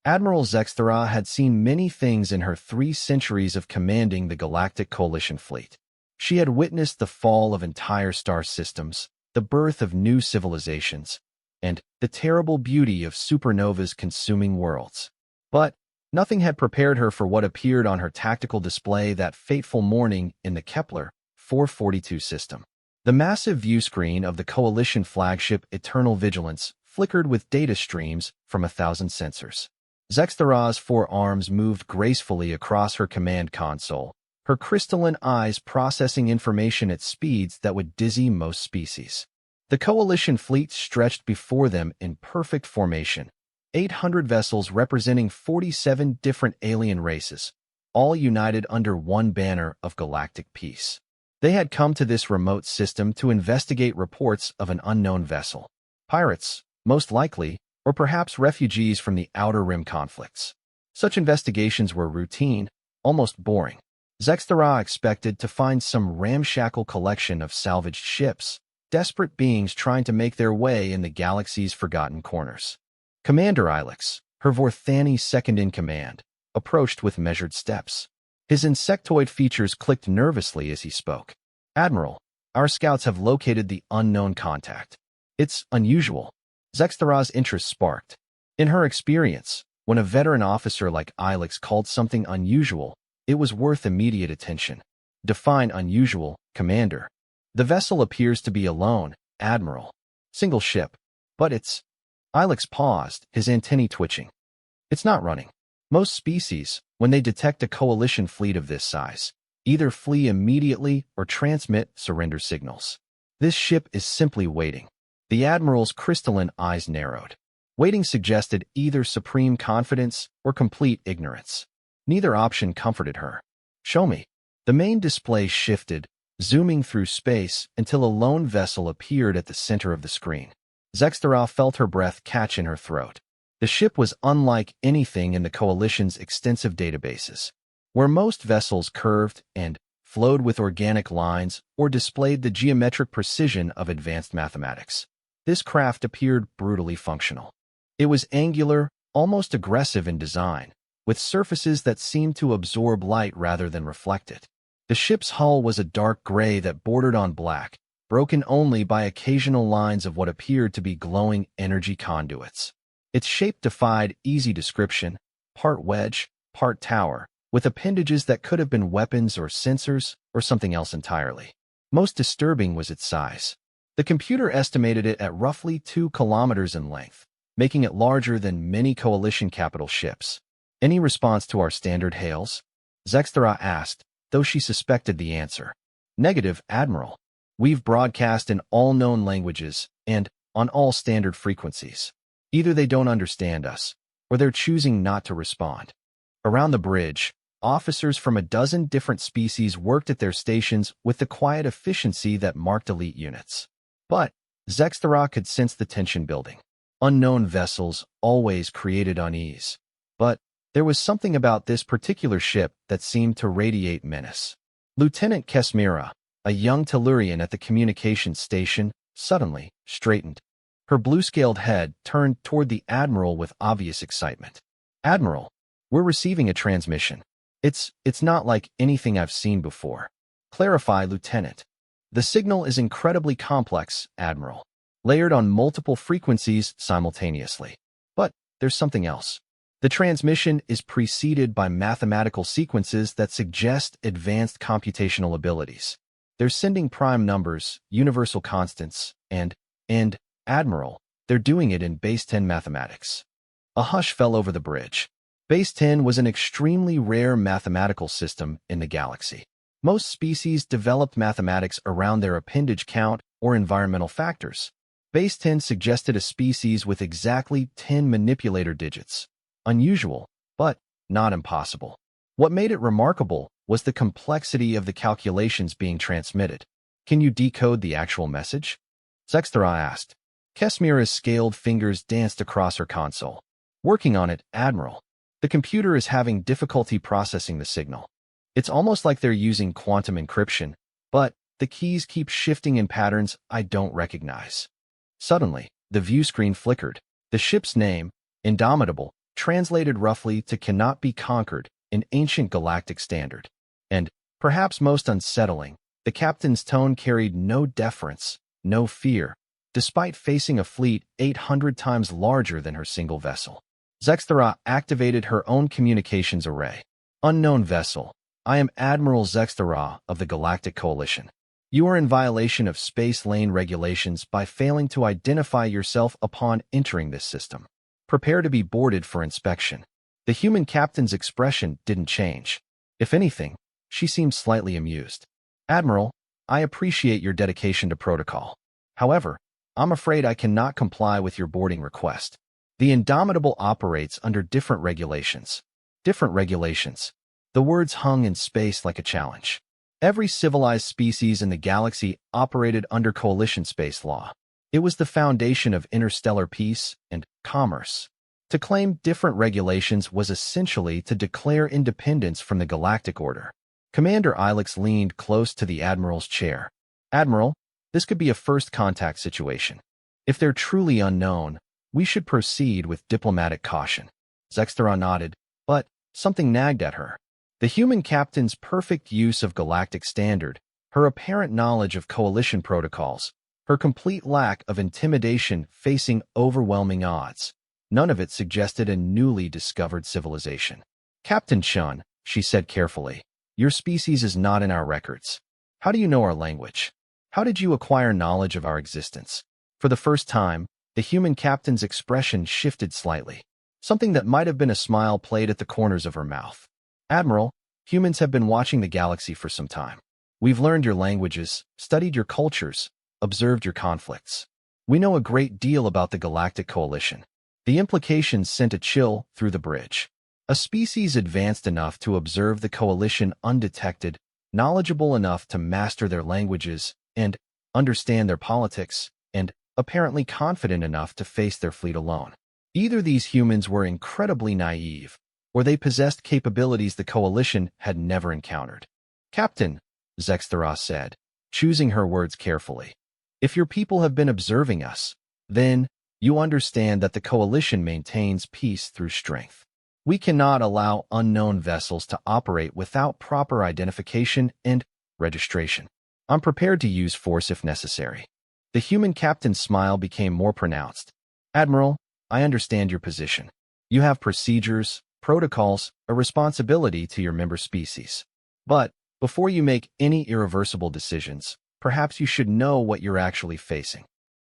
Admiral Zexthara had seen many things in her 3 centuries of commanding the Galactic Coalition fleet. She had witnessed the fall of entire star systems, the birth of new civilizations, and the terrible beauty of supernovas consuming worlds. But nothing had prepared her for what appeared on her tactical display that fateful morning in the Kepler 442 system. The massive viewscreen of the Coalition flagship Eternal Vigilance flickered with data streams from 1,000 sensors. Zexthara's 4 arms moved gracefully across her command console, her crystalline eyes processing information at speeds that would dizzy most species. The Coalition fleet stretched before them in perfect formation, 800 vessels representing 47 different alien races, all united under one banner of galactic peace. They had come to this remote system to investigate reports of an unknown vessel. Pirates, most likely, or perhaps refugees from the Outer Rim conflicts. Such investigations were routine, almost boring. Zexthara expected to find some ramshackle collection of salvaged ships, desperate beings trying to make their way in the galaxy's forgotten corners. Commander Ilex, her Vorthani second-in-command, approached with measured steps. His insectoid features clicked nervously as he spoke. "Admiral, our scouts have located the unknown contact. It's unusual." Zexthara's interest sparked. In her experience, when a veteran officer like Ilex called something unusual, it was worth immediate attention. "Define unusual, Commander." "The vessel appears to be alone, Admiral. Single ship. But it's—" Ilex paused, his antennae twitching. "It's not running. Most species, when they detect a coalition fleet of this size, either flee immediately or transmit surrender signals. This ship is simply waiting." The Admiral's crystalline eyes narrowed. Waiting suggested either supreme confidence or complete ignorance. Neither option comforted her. "Show me." The main display shifted, zooming through space until a lone vessel appeared at the center of the screen. Zexthara felt her breath catch in her throat. The ship was unlike anything in the Coalition's extensive databases, where most vessels curved and flowed with organic lines or displayed the geometric precision of advanced mathematics. This craft appeared brutally functional. It was angular, almost aggressive in design, with surfaces that seemed to absorb light rather than reflect it. The ship's hull was a dark gray that bordered on black, broken only by occasional lines of what appeared to be glowing energy conduits. Its shape defied easy description, part wedge, part tower, with appendages that could have been weapons or sensors or something else entirely. Most disturbing was its size. The computer estimated it at roughly 2 kilometers in length, making it larger than many Coalition capital ships. "Any response to our standard hails?" Zexthara asked, though she suspected the answer. "Negative, Admiral. We've broadcast in all known languages and on all standard frequencies. Either they don't understand us, or they're choosing not to respond." Around the bridge, officers from a dozen different species worked at their stations with the quiet efficiency that marked elite units. But Zexthara could sense the tension building. Unknown vessels always created unease. But there was something about this particular ship that seemed to radiate menace. Lieutenant Kesmira, a young Tellurian at the communications station, suddenly straightened. Her blue-scaled head turned toward the Admiral with obvious excitement. "Admiral, we're receiving a transmission. It's not like anything I've seen before." "Clarify, Lieutenant." "The signal is incredibly complex, Admiral, layered on multiple frequencies simultaneously. But there's something else. The transmission is preceded by mathematical sequences that suggest advanced computational abilities. They're sending prime numbers, universal constants, and, Admiral, they're doing it in base 10 mathematics." A hush fell over the bridge. Base 10 was an extremely rare mathematical system in the galaxy. Most species developed mathematics around their appendage count or environmental factors. Base 10 suggested a species with exactly 10 manipulator digits. Unusual, but not impossible. What made it remarkable was the complexity of the calculations being transmitted. "Can you decode the actual message?" Zexthara asked. Kesmira's scaled fingers danced across her console. "Working on it, Admiral. The computer is having difficulty processing the signal. It's almost like they're using quantum encryption, but the keys keep shifting in patterns I don't recognize." Suddenly, the view screen flickered. The ship's name, Indomitable, translated roughly to cannot be conquered in ancient galactic standard. And, perhaps most unsettling, the captain's tone carried no deference, no fear, despite facing a fleet 800 times larger than her single vessel. Zexthara activated her own communications array. Unknown vessel. I am Admiral Zexthara of the Galactic Coalition. You are in violation of space lane regulations by failing to identify yourself upon entering this system. Prepare to be boarded for inspection. The human captain's expression didn't change. If anything, she seemed slightly amused. Admiral, I appreciate your dedication to protocol. However, I'm afraid I cannot comply with your boarding request. The Indomitable operates under different regulations. Different regulations. The words hung in space like a challenge. Every civilized species in the galaxy operated under coalition space law. It was the foundation of interstellar peace and commerce. To claim different regulations was essentially to declare independence from the galactic order. Commander Ilex leaned close to the Admiral's chair. Admiral, this could be a first contact situation. If they're truly unknown, we should proceed with diplomatic caution. Zexthara nodded, but something nagged at her. The human captain's perfect use of galactic standard, her apparent knowledge of coalition protocols, her complete lack of intimidation facing overwhelming odds. None of it suggested a newly discovered civilization. Captain Chun, she said carefully, your species is not in our records. How do you know our language? How did you acquire knowledge of our existence? For the first time, the human captain's expression shifted slightly. Something that might have been a smile played at the corners of her mouth. Admiral, humans have been watching the galaxy for some time. We've learned your languages, studied your cultures, observed your conflicts. We know a great deal about the Galactic Coalition. The implications sent a chill through the bridge. A species advanced enough to observe the Coalition undetected, knowledgeable enough to master their languages and understand their politics, and apparently confident enough to face their fleet alone. Either these humans were incredibly naive, or they possessed capabilities the Coalition had never encountered. Captain, Zexthara said, choosing her words carefully, if your people have been observing us, then you understand that the Coalition maintains peace through strength. We cannot allow unknown vessels to operate without proper identification and registration. I'm prepared to use force if necessary. The human captain's smile became more pronounced. Admiral, I understand your position. You have procedures, protocols, a responsibility to your member species. But before you make any irreversible decisions, perhaps you should know what you're actually facing.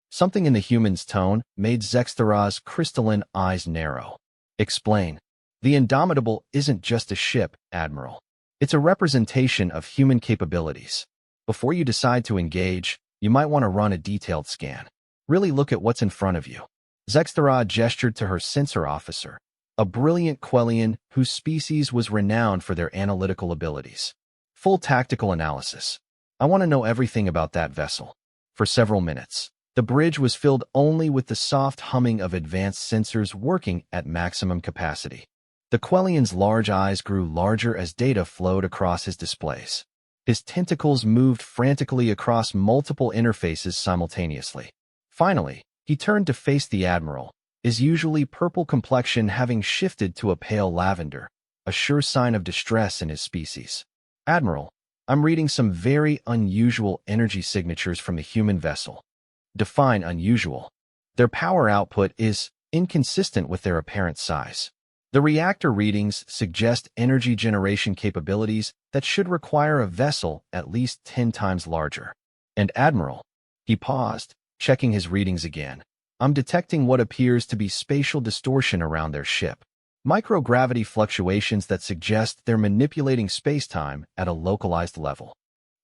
Something in the human's tone made Zexthara's crystalline eyes narrow. Explain. The Indomitable isn't just a ship, Admiral. It's a representation of human capabilities. Before you decide to engage, you might want to run a detailed scan. Really look at what's in front of you. Zexthara gestured to her sensor officer, a brilliant Quellian whose species was renowned for their analytical abilities. Full tactical analysis. I want to know everything about that vessel. For several minutes, the bridge was filled only with the soft humming of advanced sensors working at maximum capacity. The Quellian's large eyes grew larger as data flowed across his displays. His tentacles moved frantically across multiple interfaces simultaneously. Finally, he turned to face the Admiral, his usually purple complexion having shifted to a pale lavender, a sure sign of distress in his species. Admiral, I'm reading some very unusual energy signatures from the human vessel. Define unusual. Their power output is inconsistent with their apparent size. The reactor readings suggest energy generation capabilities that should require a vessel at least 10 times larger. And Admiral, he paused, checking his readings again. I'm detecting what appears to be spatial distortion around their ship. Microgravity fluctuations that suggest they're manipulating spacetime at a localized level.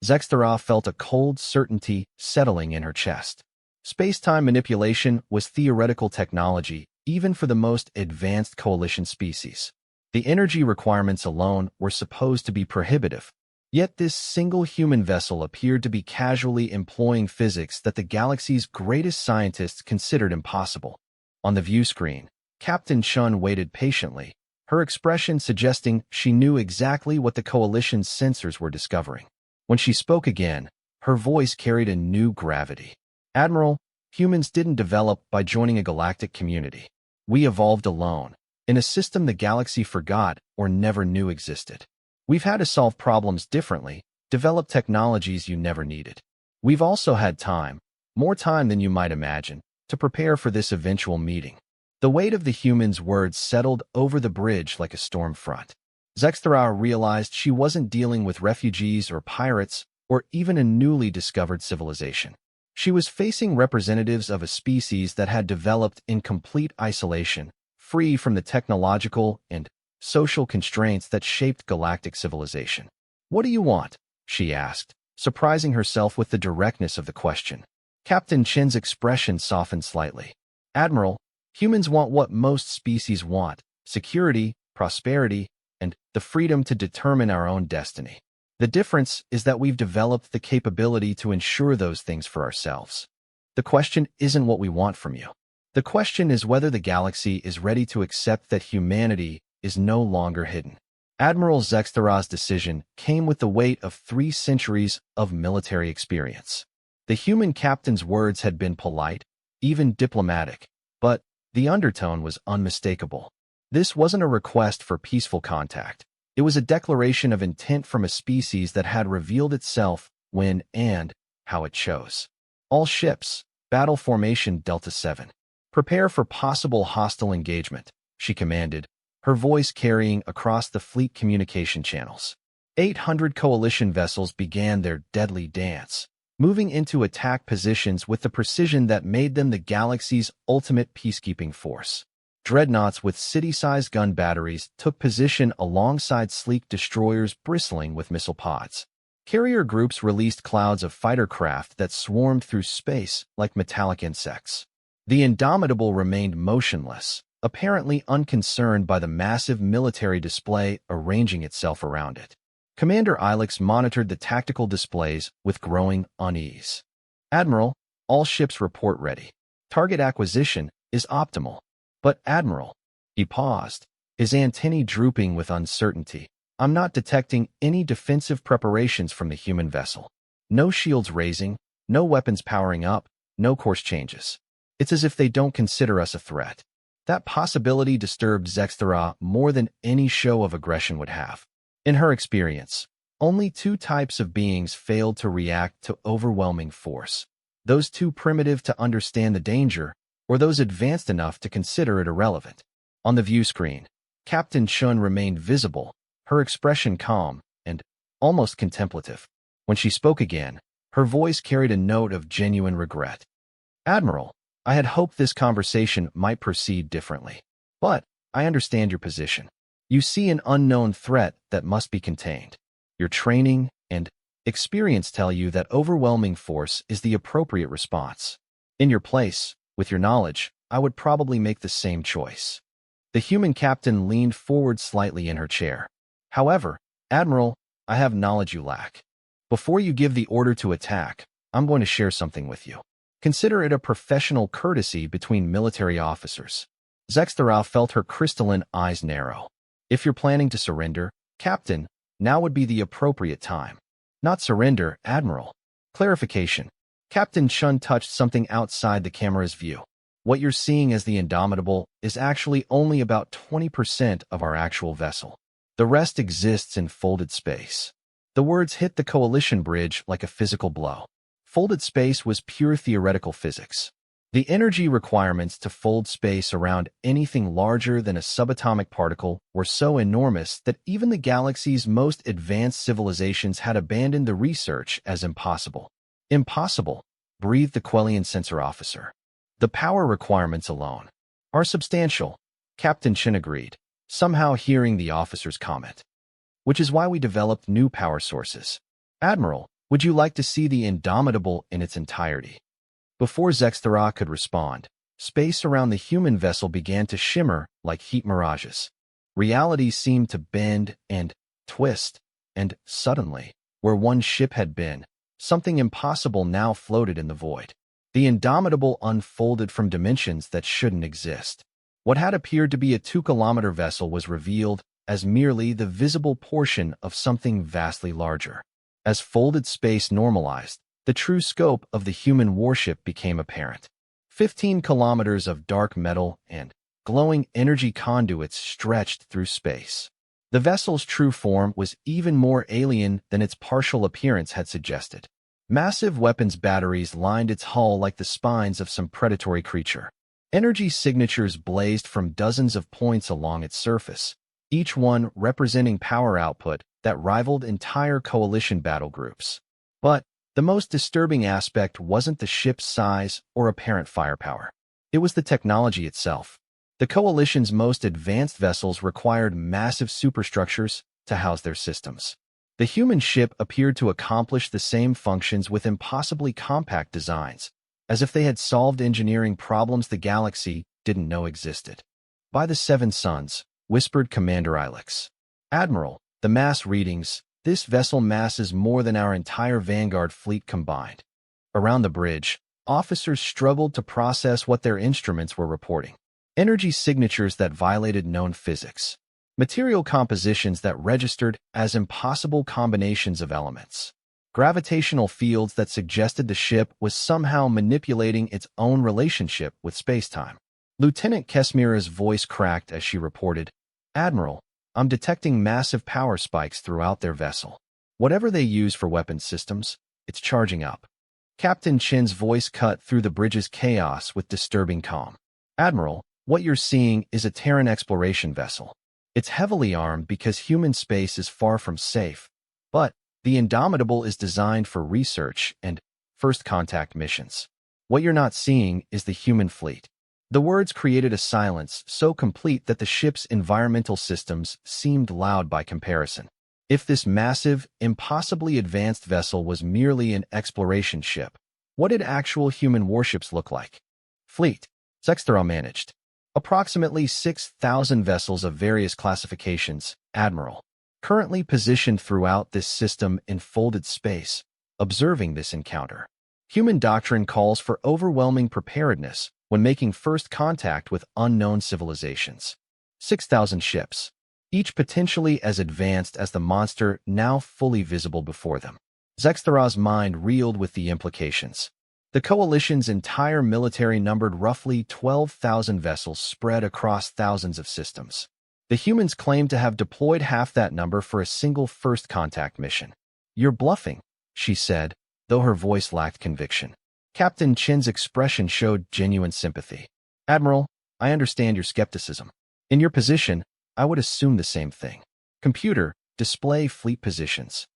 Zexthara felt a cold certainty settling in her chest. Spacetime manipulation was theoretical technology, even for the most advanced coalition species. The energy requirements alone were supposed to be prohibitive. Yet this single human vessel appeared to be casually employing physics that the galaxy's greatest scientists considered impossible. On the view screen, Captain Chun waited patiently, her expression suggesting she knew exactly what the Coalition's sensors were discovering. When she spoke again, her voice carried a new gravity. Admiral, humans didn't develop by joining a galactic community. We evolved alone, in a system the galaxy forgot or never knew existed. We've had to solve problems differently, develop technologies you never needed. We've also had time, more time than you might imagine, to prepare for this eventual meeting. The weight of the human's words settled over the bridge like a storm front. Zexthara realized she wasn't dealing with refugees or pirates or even a newly discovered civilization. She was facing representatives of a species that had developed in complete isolation, free from the technological and social constraints that shaped galactic civilization. "What do you want?" she asked, surprising herself with the directness of the question. Captain Chen's expression softened slightly. "Admiral, humans want what most species want: security, prosperity, and the freedom to determine our own destiny. The difference is that we've developed the capability to ensure those things for ourselves. The question isn't what we want from you. The question is whether the galaxy is ready to accept that humanity is no longer hidden." Admiral Zexthara's decision came with the weight of 3 centuries of military experience. The human captain's words had been polite, even diplomatic, but the undertone was unmistakable. This wasn't a request for peaceful contact. It was a declaration of intent from a species that had revealed itself when and how it chose. "All ships, battle formation Delta 7. Prepare for possible hostile engagement," she commanded, her voice carrying across the fleet communication channels. 800 coalition vessels began their deadly dance, moving into attack positions with the precision that made them the galaxy's ultimate peacekeeping force. Dreadnoughts with city-sized gun batteries took position alongside sleek destroyers bristling with missile pods. Carrier groups released clouds of fighter craft that swarmed through space like metallic insects. The Indomitable remained motionless, apparently unconcerned by the massive military display arranging itself around it. Commander Ilex monitored the tactical displays with growing unease. "Admiral, all ships report ready. Target acquisition is optimal." "But Admiral," he paused, his antennae drooping with uncertainty, "I'm not detecting any defensive preparations from the human vessel. No shields raising, no weapons powering up, no course changes. It's as if they don't consider us a threat." That possibility disturbed Zexthara more than any show of aggression would have. In her experience, only 2 types of beings failed to react to overwhelming force: those too primitive to understand the danger, or those advanced enough to consider it irrelevant. On the view screen, Captain Chun remained visible, her expression calm and almost contemplative. When she spoke again, her voice carried a note of genuine regret. "Admiral, I had hoped this conversation might proceed differently. But I understand your position. You see an unknown threat that must be contained. Your training and experience tell you that overwhelming force is the appropriate response. In your place, with your knowledge, I would probably make the same choice." The human captain leaned forward slightly in her chair. "However, Admiral, I have knowledge you lack. Before you give the order to attack, I'm going to share something with you. Consider it a professional courtesy between military officers." Zexthara felt her crystalline eyes narrow. "If you're planning to surrender, Captain, now would be the appropriate time." "Not surrender, Admiral." Clarification. Captain Chun touched something outside the camera's view. "What you're seeing as the Indomitable is actually only about 20% of our actual vessel. The rest exists in folded space." The words hit the coalition bridge like a physical blow. Folded space was pure theoretical physics. The energy requirements to fold space around anything larger than a subatomic particle were so enormous that even the galaxy's most advanced civilizations had abandoned the research as impossible. "Impossible," breathed the Quellian sensor officer. "The power requirements alone are substantial," Captain Chin agreed, somehow hearing the officer's comment. "Which is why we developed new power sources. Admiral, would you like to see the Indomitable in its entirety?" Before Zexthara could respond, space around the human vessel began to shimmer like heat mirages. Reality seemed to bend and twist, and suddenly, where one ship had been, something impossible now floated in the void. The Indomitable unfolded from dimensions that shouldn't exist. What had appeared to be a 2-kilometer vessel was revealed as merely the visible portion of something vastly larger. As folded space normalized, the true scope of the human warship became apparent. 15 kilometers of dark metal and glowing energy conduits stretched through space. The vessel's true form was even more alien than its partial appearance had suggested. Massive weapons batteries lined its hull like the spines of some predatory creature. Energy signatures blazed from dozens of points along its surface, each one representing power output that rivaled entire coalition battle groups. But the most disturbing aspect wasn't the ship's size or apparent firepower. It was the technology itself. The coalition's most advanced vessels required massive superstructures to house their systems. The human ship appeared to accomplish the same functions with impossibly compact designs, as if they had solved engineering problems the galaxy didn't know existed. "By the Seven Suns," whispered Commander Ilex. "Admiral, the mass readings, this vessel masses more than our entire Vanguard fleet combined." Around the bridge, officers struggled to process what their instruments were reporting. Energy signatures that violated known physics. Material compositions that registered as impossible combinations of elements. Gravitational fields that suggested the ship was somehow manipulating its own relationship with spacetime. Lieutenant Kesmira's voice cracked as she reported, "Admiral, I'm detecting massive power spikes throughout their vessel. Whatever they use for weapons systems, it's charging up." Captain Chin's voice cut through the bridge's chaos with disturbing calm. "Admiral, what you're seeing is a Terran exploration vessel. It's heavily armed because human space is far from safe, but the Indomitable is designed for research and first contact missions. What you're not seeing is the human fleet." The words created a silence so complete that the ship's environmental systems seemed loud by comparison. If this massive, impossibly advanced vessel was merely an exploration ship, what did actual human warships look like? Fleet. Zexthera managed. Approximately 6,000 vessels of various classifications, Admiral, currently positioned throughout this system in folded space, observing this encounter. Human doctrine calls for overwhelming preparedness when making first contact with unknown civilizations. 6,000 ships, each potentially as advanced as the monster now fully visible before them. Zexthera's mind reeled with the implications. The Coalition's entire military numbered roughly 12,000 vessels spread across thousands of systems. The humans claimed to have deployed half that number for a single first contact mission. "You're bluffing," she said, though her voice lacked conviction. Captain Chin's expression showed genuine sympathy. "Admiral, I understand your skepticism. In your position, I would assume the same thing. Computer, display fleet positions."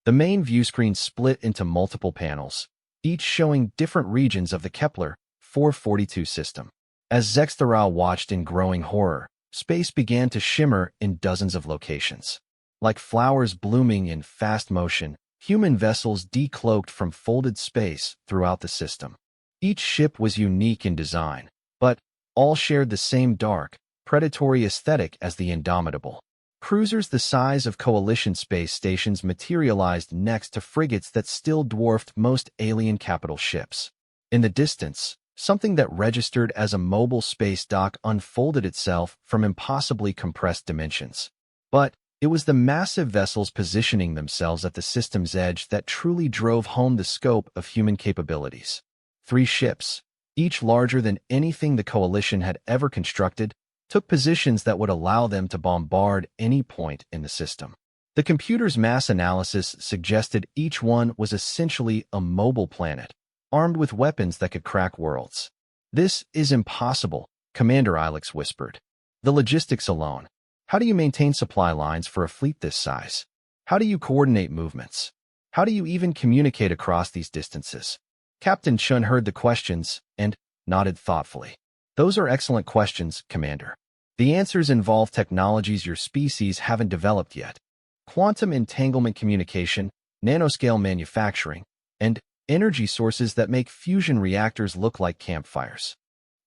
The main view screen split into multiple panels, each showing different regions of the Kepler 442 system. As Zexthera watched in growing horror, space began to shimmer in dozens of locations. Like flowers blooming in fast motion, human vessels decloaked from folded space throughout the system. Each ship was unique in design, but all shared the same dark, predatory aesthetic as the Indomitable. Cruisers the size of Coalition space stations materialized next to frigates that still dwarfed most alien capital ships. In the distance, something that registered as a mobile space dock unfolded itself from impossibly compressed dimensions. But it was the massive vessels positioning themselves at the system's edge that truly drove home the scope of human capabilities. 3 ships, each larger than anything the Coalition had ever constructed, took positions that would allow them to bombard any point in the system. The computer's mass analysis suggested each one was essentially a mobile planet, armed with weapons that could crack worlds. "This is impossible," Commander Ilex whispered. "The logistics alone. How do you maintain supply lines for a fleet this size? How do you coordinate movements? How do you even communicate across these distances?" Captain Chun heard the questions and nodded thoughtfully. "Those are excellent questions, Commander. The answers involve technologies your species haven't developed yet. Quantum entanglement communication, nanoscale manufacturing, and energy sources that make fusion reactors look like campfires."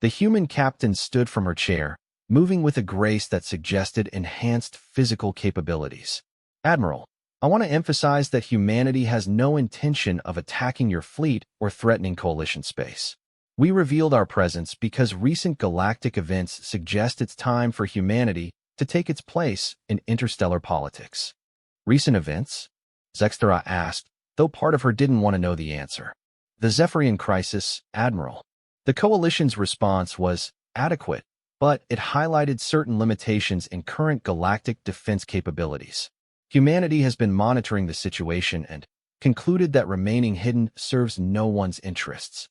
The human captain stood from her chair, moving with a grace that suggested enhanced physical capabilities. "Admiral, I want to emphasize that humanity has no intention of attacking your fleet or threatening Coalition space. We revealed our presence because recent galactic events suggest it's time for humanity to take its place in interstellar politics." "Recent events?" Zexthera asked, though part of her didn't want to know the answer. "The Zephyrian crisis, Admiral." The Coalition's response was adequate, but it highlighted certain limitations in current galactic defense capabilities. Humanity has been monitoring the situation and concluded that remaining hidden serves no one's interests.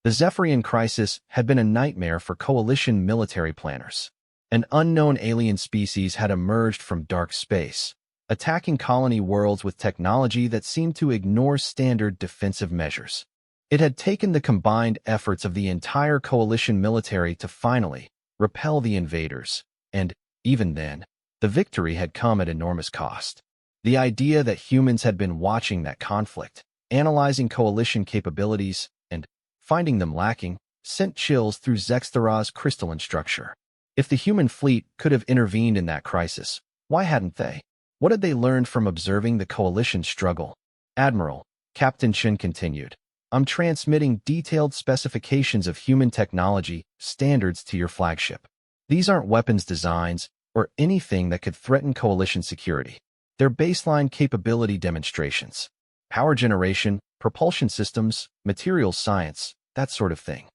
The Zephyrian crisis had been a nightmare for coalition military planners. An unknown alien species had emerged from dark space, attacking colony worlds with technology that seemed to ignore standard defensive measures. It had taken the combined efforts of the entire coalition military to finally repel the invaders, and, even then, the victory had come at enormous cost. The idea that humans had been watching that conflict, analyzing coalition capabilities, and finding them lacking, sent chills through Zexthara's crystalline structure. If the human fleet could have intervened in that crisis, why hadn't they? What had they learned from observing the coalition struggle? Admiral, Captain Chen continued, I'm transmitting detailed specifications of human technology standards to your flagship. These aren't weapons designs or anything that could threaten coalition security. They're baseline capability demonstrations. Power generation, propulsion systems, materials science, that sort of thing.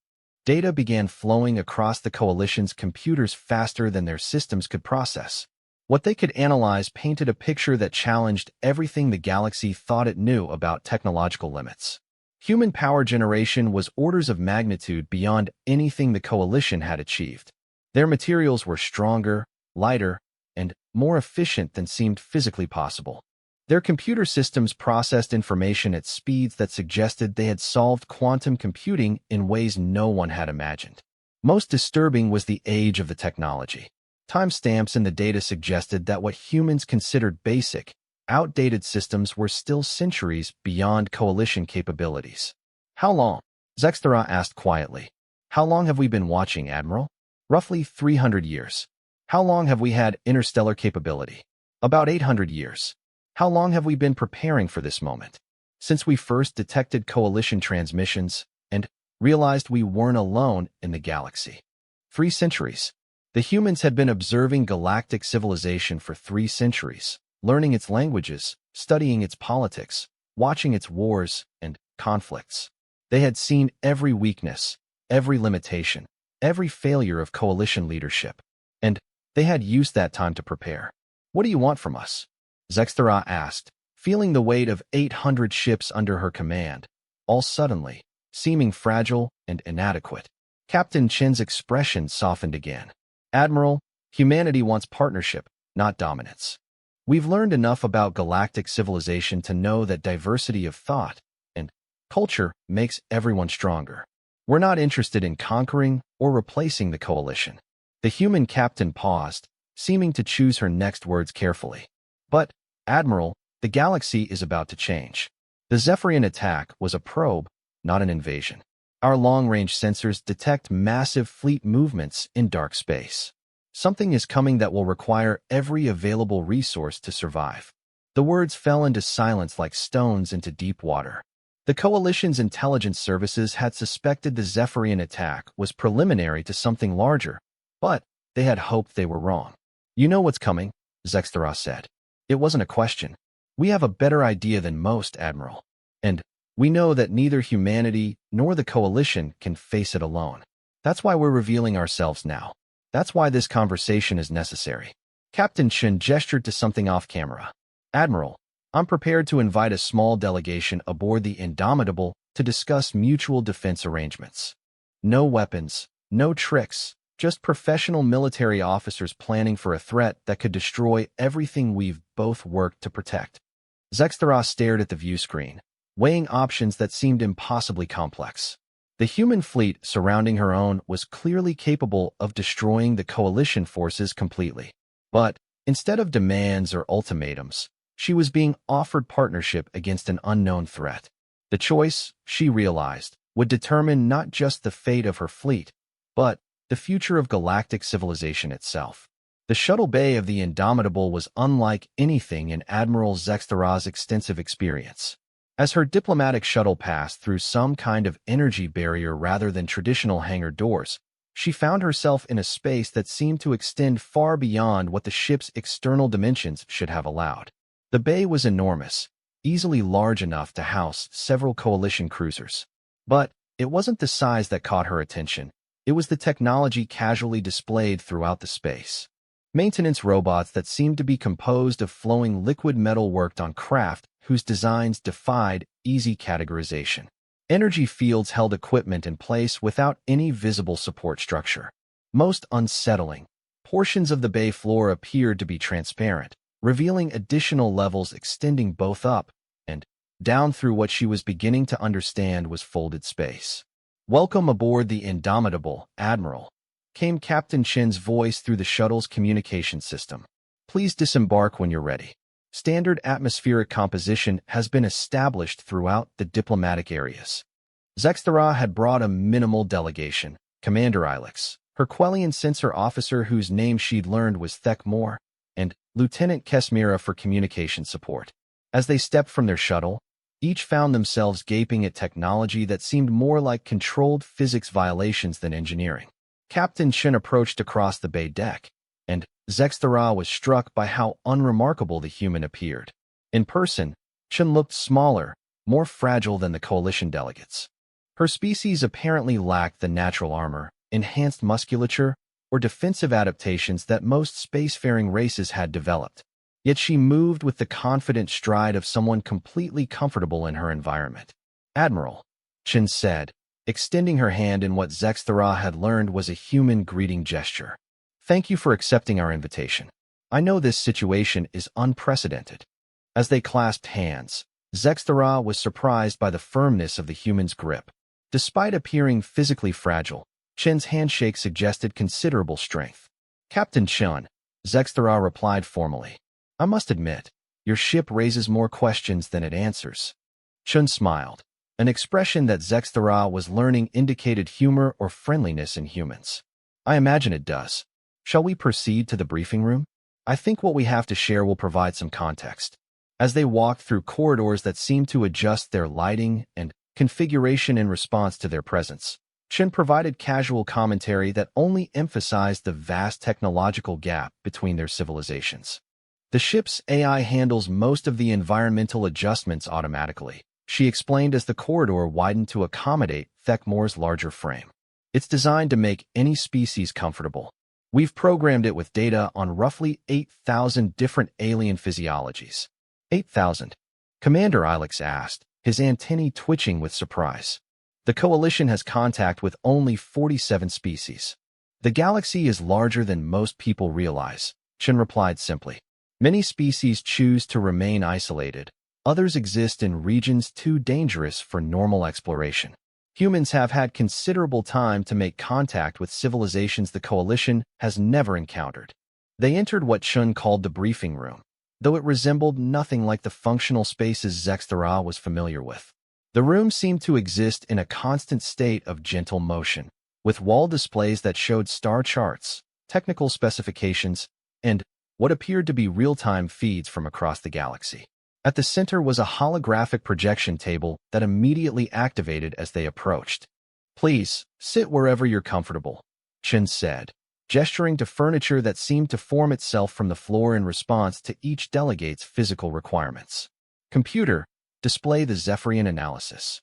Data began flowing across the coalition's computers faster than their systems could process. What they could analyze painted a picture that challenged everything the galaxy thought it knew about technological limits. Human power generation was orders of magnitude beyond anything the coalition had achieved. Their materials were stronger, lighter, and more efficient than seemed physically possible. Their computer systems processed information at speeds that suggested they had solved quantum computing in ways no one had imagined. Most disturbing was the age of the technology. Timestamps in the data suggested that what humans considered basic, outdated systems were still centuries beyond coalition capabilities. How long? Zexthara asked quietly. How long have we been watching, Admiral? Roughly 300 years. How long have we had interstellar capability? About 800 years. How long have we been preparing for this moment? Since we first detected coalition transmissions and realized we weren't alone in the galaxy. 3 centuries. The humans had been observing galactic civilization for 3 centuries, learning its languages, studying its politics, watching its wars and conflicts. They had seen every weakness, every limitation, every failure of coalition leadership, and they had used that time to prepare. What do you want from us? Zexthara asked, feeling the weight of 800 ships under her command, all suddenly, seeming fragile and inadequate. Captain Chen's expression softened again. Admiral, humanity wants partnership, not dominance. We've learned enough about galactic civilization to know that diversity of thought and culture makes everyone stronger. We're not interested in conquering or replacing the coalition. The human captain paused, seeming to choose her next words carefully. But, Admiral, the galaxy is about to change. The Zephyrian attack was a probe, not an invasion. Our long-range sensors detect massive fleet movements in dark space. Something is coming that will require every available resource to survive. The words fell into silence like stones into deep water. The Coalition's intelligence services had suspected the Zephyrian attack was preliminary to something larger, but they had hoped they were wrong. You know what's coming, Zexthara said. It wasn't a question. We have a better idea than most, Admiral. And we know that neither humanity nor the Coalition can face it alone. That's why we're revealing ourselves now. That's why this conversation is necessary. Captain Chen gestured to something off camera. Admiral, I'm prepared to invite a small delegation aboard the Indomitable to discuss mutual defense arrangements. No weapons, no tricks, just professional military officers planning for a threat that could destroy everything we've both worked to protect. Zexthara stared at the view screen, weighing options that seemed impossibly complex. The human fleet surrounding her own was clearly capable of destroying the coalition forces completely. But, instead of demands or ultimatums, she was being offered partnership against an unknown threat. The choice, she realized, would determine not just the fate of her fleet, but the future of galactic civilization itself. The shuttle bay of the Indomitable was unlike anything in Admiral Zexthara's extensive experience. As her diplomatic shuttle passed through some kind of energy barrier rather than traditional hangar doors, she found herself in a space that seemed to extend far beyond what the ship's external dimensions should have allowed. The bay was enormous, easily large enough to house several coalition cruisers. But it wasn't the size that caught her attention. It was the technology casually displayed throughout the space. Maintenance robots that seemed to be composed of flowing liquid metal worked on craft whose designs defied easy categorization. Energy fields held equipment in place without any visible support structure. Most unsettling, portions of the bay floor appeared to be transparent, revealing additional levels extending both up and down through what she was beginning to understand was folded space. "Welcome aboard the Indomitable, Admiral," came Captain Chen's voice through the shuttle's communication system. "Please disembark when you're ready. Standard atmospheric composition has been established throughout the diplomatic areas." Zexthara had brought a minimal delegation. Commander Ilex, her Quellian sensor officer whose name she'd learned was Thekmore, and Lieutenant Kesmira for communication support. As they stepped from their shuttle, each found themselves gaping at technology that seemed more like controlled physics violations than engineering. Captain Chen approached across the bay deck, and Zexthara was struck by how unremarkable the human appeared. In person, Chen looked smaller, more fragile than the coalition delegates. Her species apparently lacked the natural armor, enhanced musculature, or defensive adaptations that most spacefaring races had developed. Yet she moved with the confident stride of someone completely comfortable in her environment. "Admiral," Chen said, extending her hand in what Zexthara had learned was a human greeting gesture. "Thank you for accepting our invitation. I know this situation is unprecedented." As they clasped hands, Zexthara was surprised by the firmness of the human's grip. Despite appearing physically fragile, Chen's handshake suggested considerable strength. "Captain Chen," Zexthara replied formally. "I must admit, your ship raises more questions than it answers." Chen smiled, an expression that Zexthara was learning indicated humor or friendliness in humans. "I imagine it does. Shall we proceed to the briefing room? I think what we have to share will provide some context." As they walked through corridors that seemed to adjust their lighting and configuration in response to their presence, Chen provided casual commentary that only emphasized the vast technological gap between their civilizations. "The ship's AI handles most of the environmental adjustments automatically," she explained as the corridor widened to accommodate Thekmore's larger frame. "It's designed to make any species comfortable. We've programmed it with data on roughly 8,000 different alien physiologies." 8,000? Commander Ilex asked, his antennae twitching with surprise. "The Coalition has contact with only 47 species. The galaxy is larger than most people realize," Chen replied simply. "Many species choose to remain isolated. Others exist in regions too dangerous for normal exploration. Humans have had considerable time to make contact with civilizations the Coalition has never encountered." They entered what Chen called the briefing room, though it resembled nothing like the functional spaces Zexthara was familiar with. The room seemed to exist in a constant state of gentle motion, with wall displays that showed star charts, technical specifications, and what appeared to be real-time feeds from across the galaxy. At the center was a holographic projection table that immediately activated as they approached. "Please, sit wherever you're comfortable," Chen said, gesturing to furniture that seemed to form itself from the floor in response to each delegate's physical requirements. "Computer, display the Zephyrian analysis."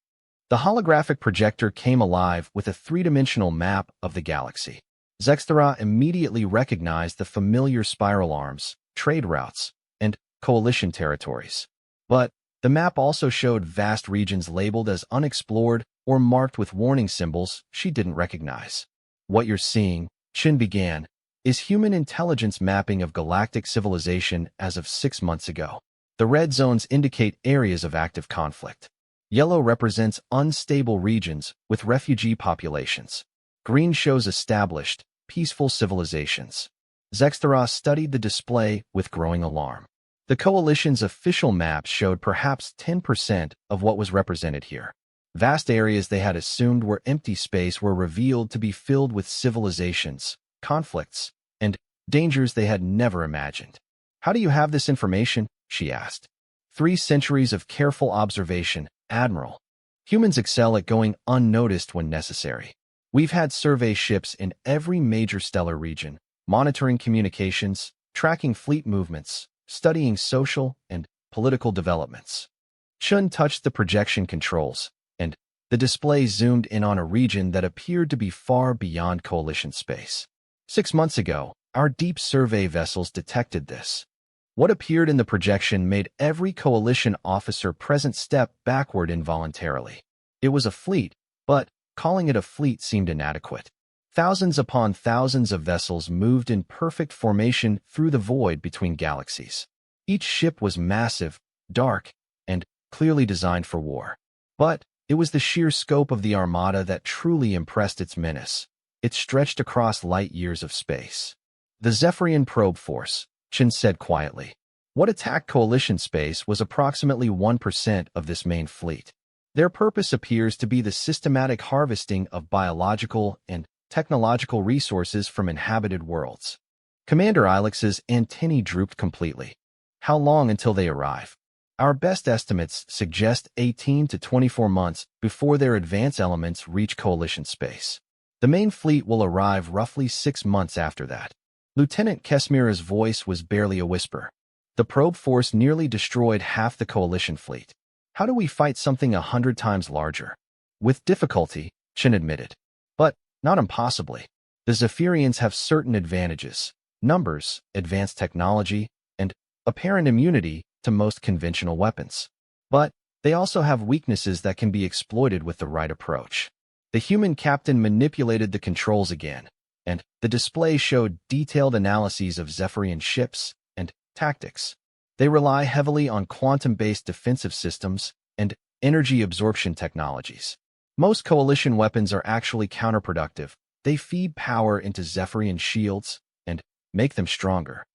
The holographic projector came alive with a three-dimensional map of the galaxy. Zexthara immediately recognized the familiar spiral arms, trade routes, and coalition territories. But the map also showed vast regions labeled as unexplored or marked with warning symbols she didn't recognize. "What you're seeing," Chen began, "is human intelligence mapping of galactic civilization as of 6 months ago. The red zones indicate areas of active conflict. Yellow represents unstable regions with refugee populations. Green shows established, peaceful civilizations." Zexthara studied the display with growing alarm. The Coalition's official maps showed perhaps 10% of what was represented here. Vast areas they had assumed were empty space were revealed to be filled with civilizations, conflicts, and dangers they had never imagined. "How do you have this information?" she asked. 3 centuries of careful observation, Admiral. Humans excel at going unnoticed when necessary. We've had survey ships in every major stellar region, monitoring communications, tracking fleet movements, studying social and political developments." Chun touched the projection controls, and The display zoomed in on a region that appeared to be far beyond Coalition space. 6 months ago, our deep survey vessels detected this. What appeared in the projection made every Coalition officer present step backward involuntarily. It was a fleet, but calling it a fleet seemed inadequate. Thousands upon thousands of vessels moved in perfect formation through the void between galaxies. Each ship was massive, dark, and clearly designed for war. But it was the sheer scope of the Armada that truly impressed its menace. It stretched across light years of space. The Zephyrian probe force, Chen said quietly. What attacked Coalition space was approximately 1% of this main fleet. Their purpose appears to be the systematic harvesting of biological and technological resources from inhabited worlds. Commander Ilix's antennae drooped completely. How long until they arrive? Our best estimates suggest 18 to 24 months before their advanced elements reach Coalition space. The main fleet will arrive roughly 6 months after that. Lieutenant Kesmira's voice was barely a whisper. The probe force nearly destroyed half the Coalition fleet. How do we fight something 100 times larger? With difficulty, Chen admitted. But not impossibly. The Zephyrians have certain advantages: numbers, advanced technology, and apparent immunity to most conventional weapons. But they also have weaknesses that can be exploited with the right approach. The human captain manipulated the controls again, and the display showed detailed analyses of Zephyrian ships and tactics. They rely heavily on quantum-based defensive systems and energy absorption technologies. Most Coalition weapons are actually counterproductive. They feed power into Zephyrian shields and make them stronger.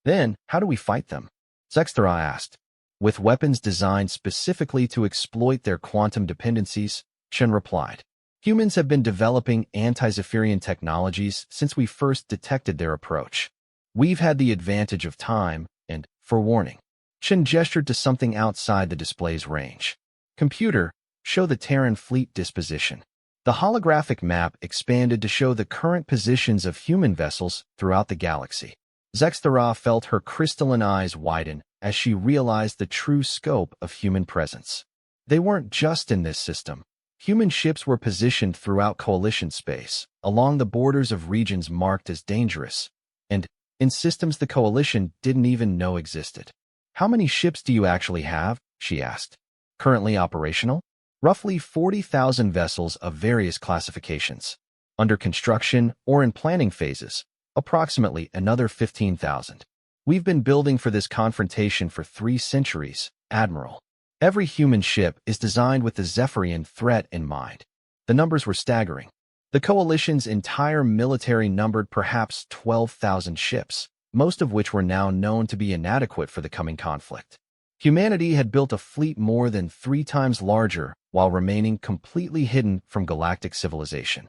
Then, how do we fight them? Zexthara asked. With weapons designed specifically to exploit their quantum dependencies, Chen replied. Humans have been developing anti-Zephyrian technologies since we first detected their approach. We've had the advantage of time and forewarning. Chen gestured to something outside the display's range. Computer, show the Terran fleet disposition. The holographic map expanded to show the current positions of human vessels throughout the galaxy. Zexthara felt her crystalline eyes widen as she realized the true scope of human presence. They weren't just in this system. Human ships were positioned throughout Coalition space, along the borders of regions marked as dangerous, and in systems the Coalition didn't even know existed. How many ships do you actually have? She asked. Currently operational? Roughly 40,000 vessels of various classifications. Under construction or in planning phases, approximately another 15,000. We've been building for this confrontation for 3 centuries, Admiral. Every human ship is designed with the Zephyrian threat in mind. The numbers were staggering. The Coalition's entire military numbered perhaps 12,000 ships, most of which were now known to be inadequate for the coming conflict. Humanity had built a fleet more than 3 times larger while remaining completely hidden from galactic civilization.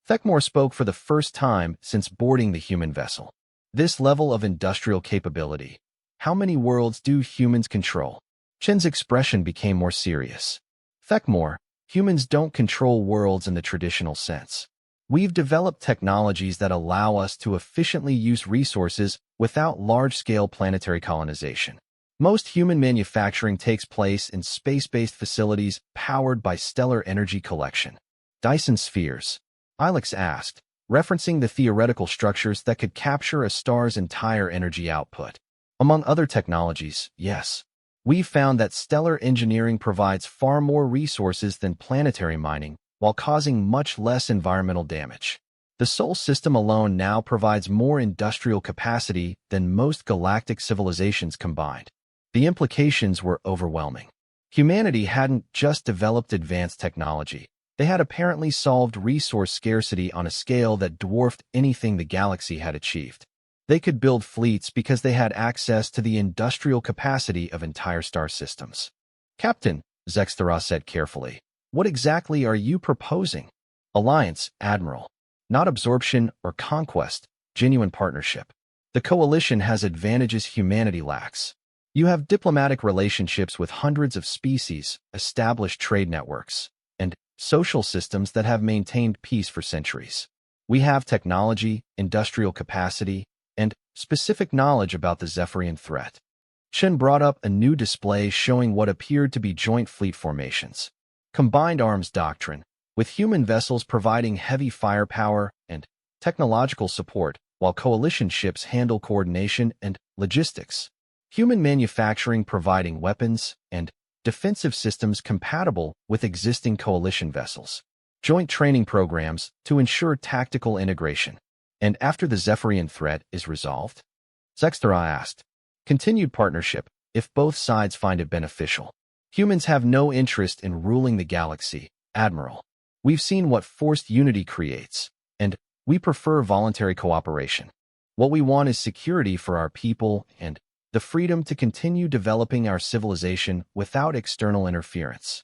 Thekmore spoke for the first time since boarding the human vessel. This level of industrial capability. How many worlds do humans control? Chen's expression became more serious. Thekmore, humans don't control worlds in the traditional sense. We've developed technologies that allow us to efficiently use resources without large-scale planetary colonization. Most human manufacturing takes place in space-based facilities powered by stellar energy collection. Dyson spheres, Ilix asked, referencing the theoretical structures that could capture a star's entire energy output. Among other technologies, yes. We've found that stellar engineering provides far more resources than planetary mining, while causing much less environmental damage. The Sol system alone now provides more industrial capacity than most galactic civilizations combined. The implications were overwhelming. Humanity hadn't just developed advanced technology. They had apparently solved resource scarcity on a scale that dwarfed anything the galaxy had achieved. They could build fleets because they had access to the industrial capacity of entire star systems. Captain, Zexthara said carefully, what exactly are you proposing? Alliance, Admiral. Not absorption or conquest, genuine partnership. The Coalition has advantages humanity lacks. You have diplomatic relationships with hundreds of species, established trade networks, and social systems that have maintained peace for centuries. We have technology, industrial capacity, and specific knowledge about the Zephyrian threat. Chen brought up a new display showing what appeared to be joint fleet formations. combined arms doctrine, with human vessels providing heavy firepower and technological support, while coalition ships handle coordination and logistics. Human manufacturing providing weapons and defensive systems compatible with existing coalition vessels. Joint training programs to ensure tactical integration. And after the Zephyrian threat is resolved? Zextera asked. Continued partnership, if both sides find it beneficial. Humans have no interest in ruling the galaxy, Admiral. We've seen what forced unity creates, and we prefer voluntary cooperation. What we want is security for our people and the freedom to continue developing our civilization without external interference.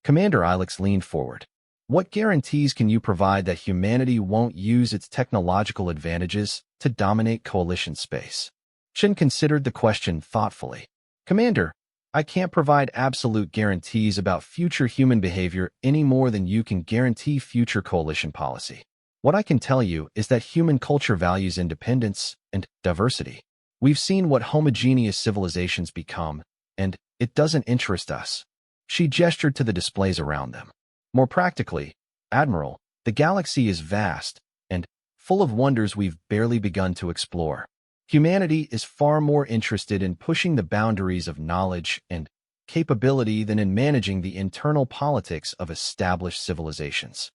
Commander Ilex leaned forward. What guarantees can you provide that humanity won't use its technological advantages to dominate coalition space? Shin considered the question thoughtfully. Commander, I can't provide absolute guarantees about future human behavior any more than you can guarantee future coalition policy. What I can tell you is that human culture values independence and diversity. We've seen what homogeneous civilizations become, and it doesn't interest us. She gestured to the displays around them. More practically, Admiral, the galaxy is vast and full of wonders we've barely begun to explore. Humanity is far more interested in pushing the boundaries of knowledge and capability than in managing the internal politics of established civilizations.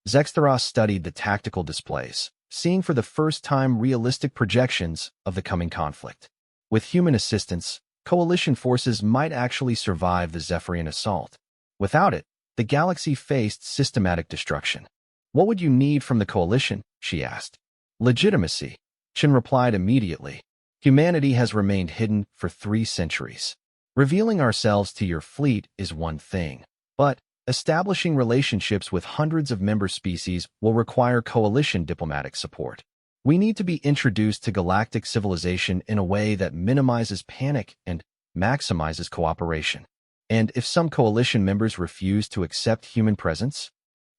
Zextera studied the tactical displays, seeing for the first time realistic projections of the coming conflict. With human assistance, coalition forces might actually survive the Zephyrian assault. Without it, the galaxy faced systematic destruction. What would you need from the coalition? She asked. Legitimacy. Chen replied immediately. Humanity has remained hidden for 3 centuries. Revealing ourselves to your fleet is one thing, but establishing relationships with hundreds of member species will require coalition diplomatic support. We need to be introduced to galactic civilization in a way that minimizes panic and maximizes cooperation. And if some coalition members refuse to accept human presence,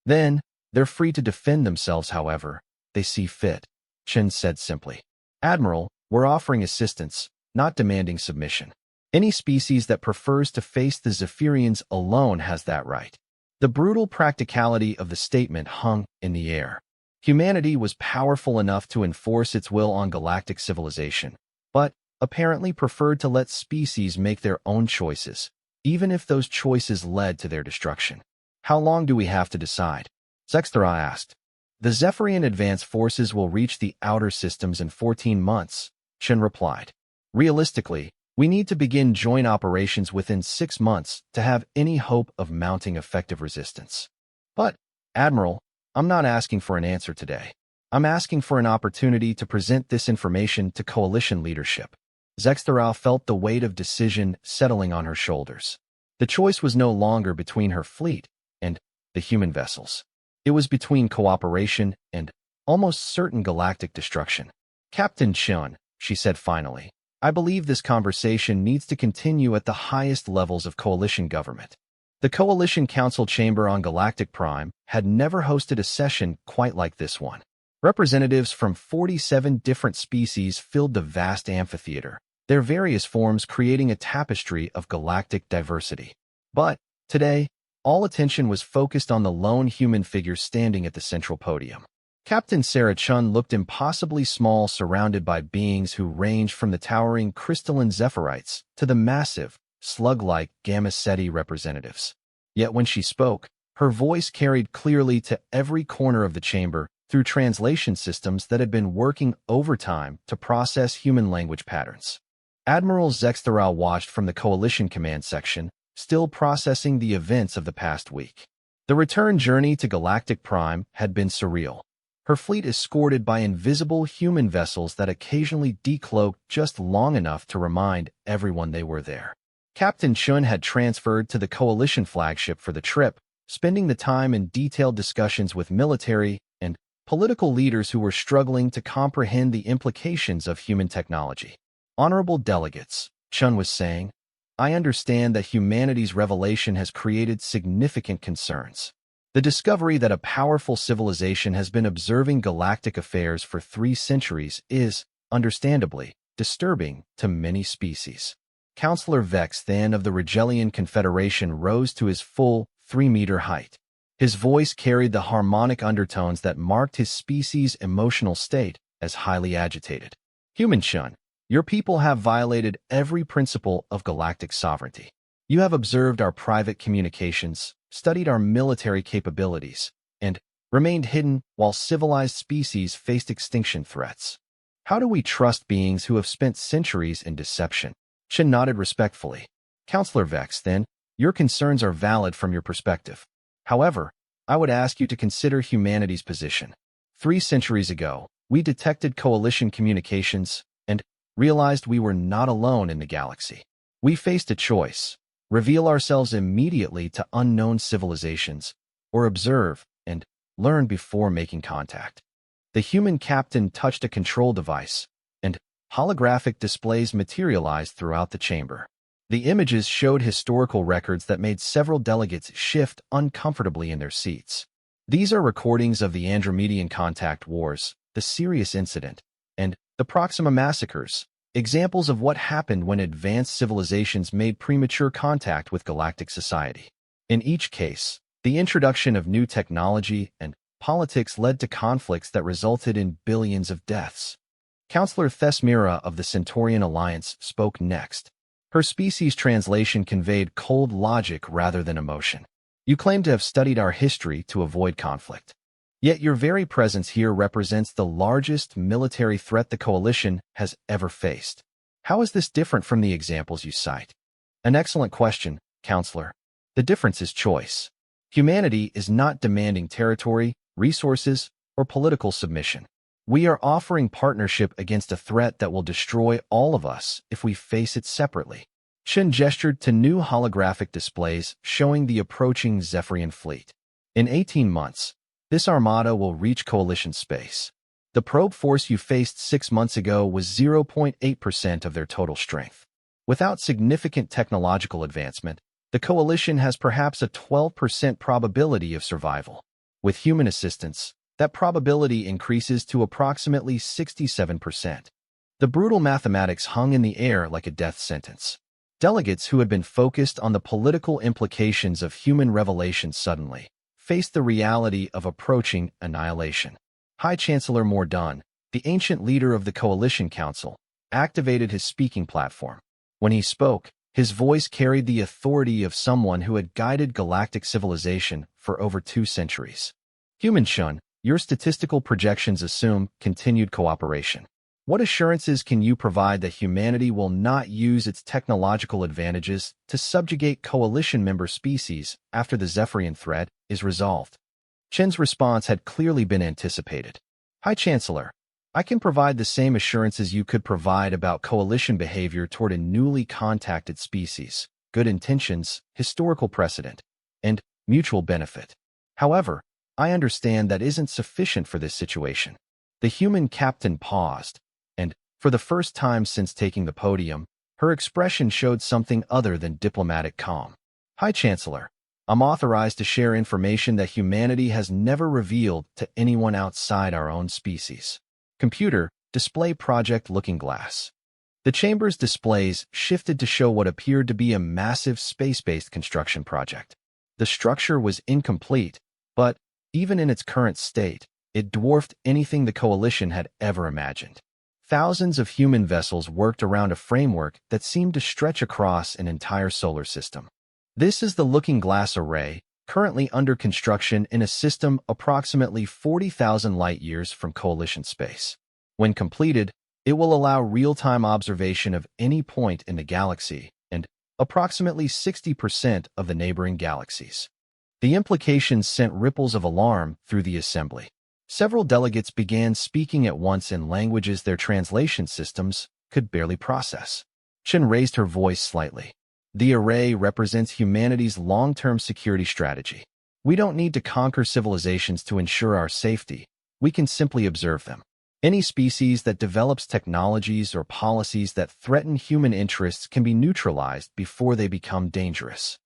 then they're free to defend themselves however they see fit, Chen said simply. Admiral, we're offering assistance, not demanding submission. Any species that prefers to face the Zephyrians alone has that right. The brutal practicality of the statement hung in the air. Humanity was powerful enough to enforce its will on galactic civilization, but apparently preferred to let species make their own choices, even if those choices led to their destruction. How long do we have to decide? Zextera asked. The Zephyrian advance forces will reach the outer systems in 14 months, Chen replied. Realistically, we need to begin joint operations within 6 months to have any hope of mounting effective resistance. But, Admiral, I'm not asking for an answer today. I'm asking for an opportunity to present this information to coalition leadership. Zextera felt the weight of decision settling on her shoulders. The choice was no longer between her fleet and the human vessels. It was between cooperation and almost certain galactic destruction. Captain Chun, she said finally, I believe this conversation needs to continue at the highest levels of coalition government. The Coalition Council Chamber on Galactic Prime had never hosted a session quite like this one. Representatives from 47 different species filled the vast amphitheater, their various forms creating a tapestry of galactic diversity. But, today, all attention was focused on the lone human figure standing at the central podium. Captain Sarah Chun looked impossibly small surrounded by beings who ranged from the towering crystalline Zephyrite to the massive, slug-like Gamma Ceti representatives. Yet when she spoke, her voice carried clearly to every corner of the chamber through translation systems that had been working overtime to process human language patterns. Admiral Zextera watched from the Coalition Command Section, still processing the events of the past week. The return journey to Galactic Prime had been surreal. Her fleet escorted by invisible human vessels that occasionally decloaked just long enough to remind everyone they were there. Captain Chun had transferred to the Coalition flagship for the trip, spending the time in detailed discussions with military and political leaders who were struggling to comprehend the implications of human technology. Honorable delegates, Chun was saying, I understand that humanity's revelation has created significant concerns. The discovery that a powerful civilization has been observing galactic affairs for 3 centuries is, understandably, disturbing to many species. Counselor Vex then of the Regelian Confederation rose to his full 3-meter height. His voice carried the harmonic undertones that marked his species' emotional state as highly agitated. Human Shun, your people have violated every principle of galactic sovereignty. You have observed our private communications, studied our military capabilities, and remained hidden while civilized species faced extinction threats. How do we trust beings who have spent centuries in deception? Shin nodded respectfully. Counselor Vex, then, your concerns are valid from your perspective. However, I would ask you to consider humanity's position. 3 centuries ago, we detected coalition communications and realized we were not alone in the galaxy. We faced a choice: reveal ourselves immediately to unknown civilizations, or observe and learn before making contact. The human captain touched a control device, and holographic displays materialized throughout the chamber. The images showed historical records that made several delegates shift uncomfortably in their seats. These are recordings of the Andromedan contact wars, the Sirius incident, and the Proxima massacres, examples of what happened when advanced civilizations made premature contact with galactic society. In each case, the introduction of new technology and politics led to conflicts that resulted in billions of deaths. Counselor Thesmira of the Centaurian Alliance spoke next. Her species' translation conveyed cold logic rather than emotion. You claim to have studied our history to avoid conflict. Yet your very presence here represents the largest military threat the Coalition has ever faced. How is this different from the examples you cite? An excellent question, Counselor. The difference is choice. Humanity is not demanding territory, resources, or political submission. We are offering partnership against a threat that will destroy all of us if we face it separately. Shin gestured to new holographic displays showing the approaching Zephyrian fleet. In 18 months, this armada will reach Coalition space. The probe force you faced 6 months ago was 0.8% of their total strength. Without significant technological advancement, the Coalition has perhaps a 12% probability of survival. With human assistance, that probability increases to approximately 67%. The brutal mathematics hung in the air like a death sentence. Delegates who had been focused on the political implications of human revelation suddenly faced the reality of approaching annihilation. High Chancellor Mordun, the ancient leader of the Coalition Council, activated his speaking platform. When he spoke, his voice carried the authority of someone who had guided galactic civilization for over 2 centuries. Human Shun, your statistical projections assume continued cooperation. What assurances can you provide that humanity will not use its technological advantages to subjugate Coalition member species after the Zephyrian threat is resolved? Chen's response had clearly been anticipated. High Chancellor, I can provide the same assurances you could provide about Coalition behavior toward a newly contacted species, good intentions, historical precedent, and mutual benefit. However, I understand that isn't sufficient for this situation. The human captain paused, and, for the first time since taking the podium, her expression showed something other than diplomatic calm. High Chancellor, I'm authorized to share information that humanity has never revealed to anyone outside our own species. Computer, display Project Looking Glass. The chamber's displays shifted to show what appeared to be a massive space-based construction project. The structure was incomplete, but, even in its current state, it dwarfed anything the Coalition had ever imagined. Thousands of human vessels worked around a framework that seemed to stretch across an entire solar system. This is the Looking Glass Array, currently under construction in a system approximately 40,000 light-years from Coalition space. When completed, it will allow real-time observation of any point in the galaxy and approximately 60% of the neighboring galaxies. The implications sent ripples of alarm through the assembly. Several delegates began speaking at once in languages their translation systems could barely process. Chen raised her voice slightly. The array represents humanity's long-term security strategy. We don't need to conquer civilizations to ensure our safety. We can simply observe them. Any species that develops technologies or policies that threaten human interests can be neutralized before they become dangerous.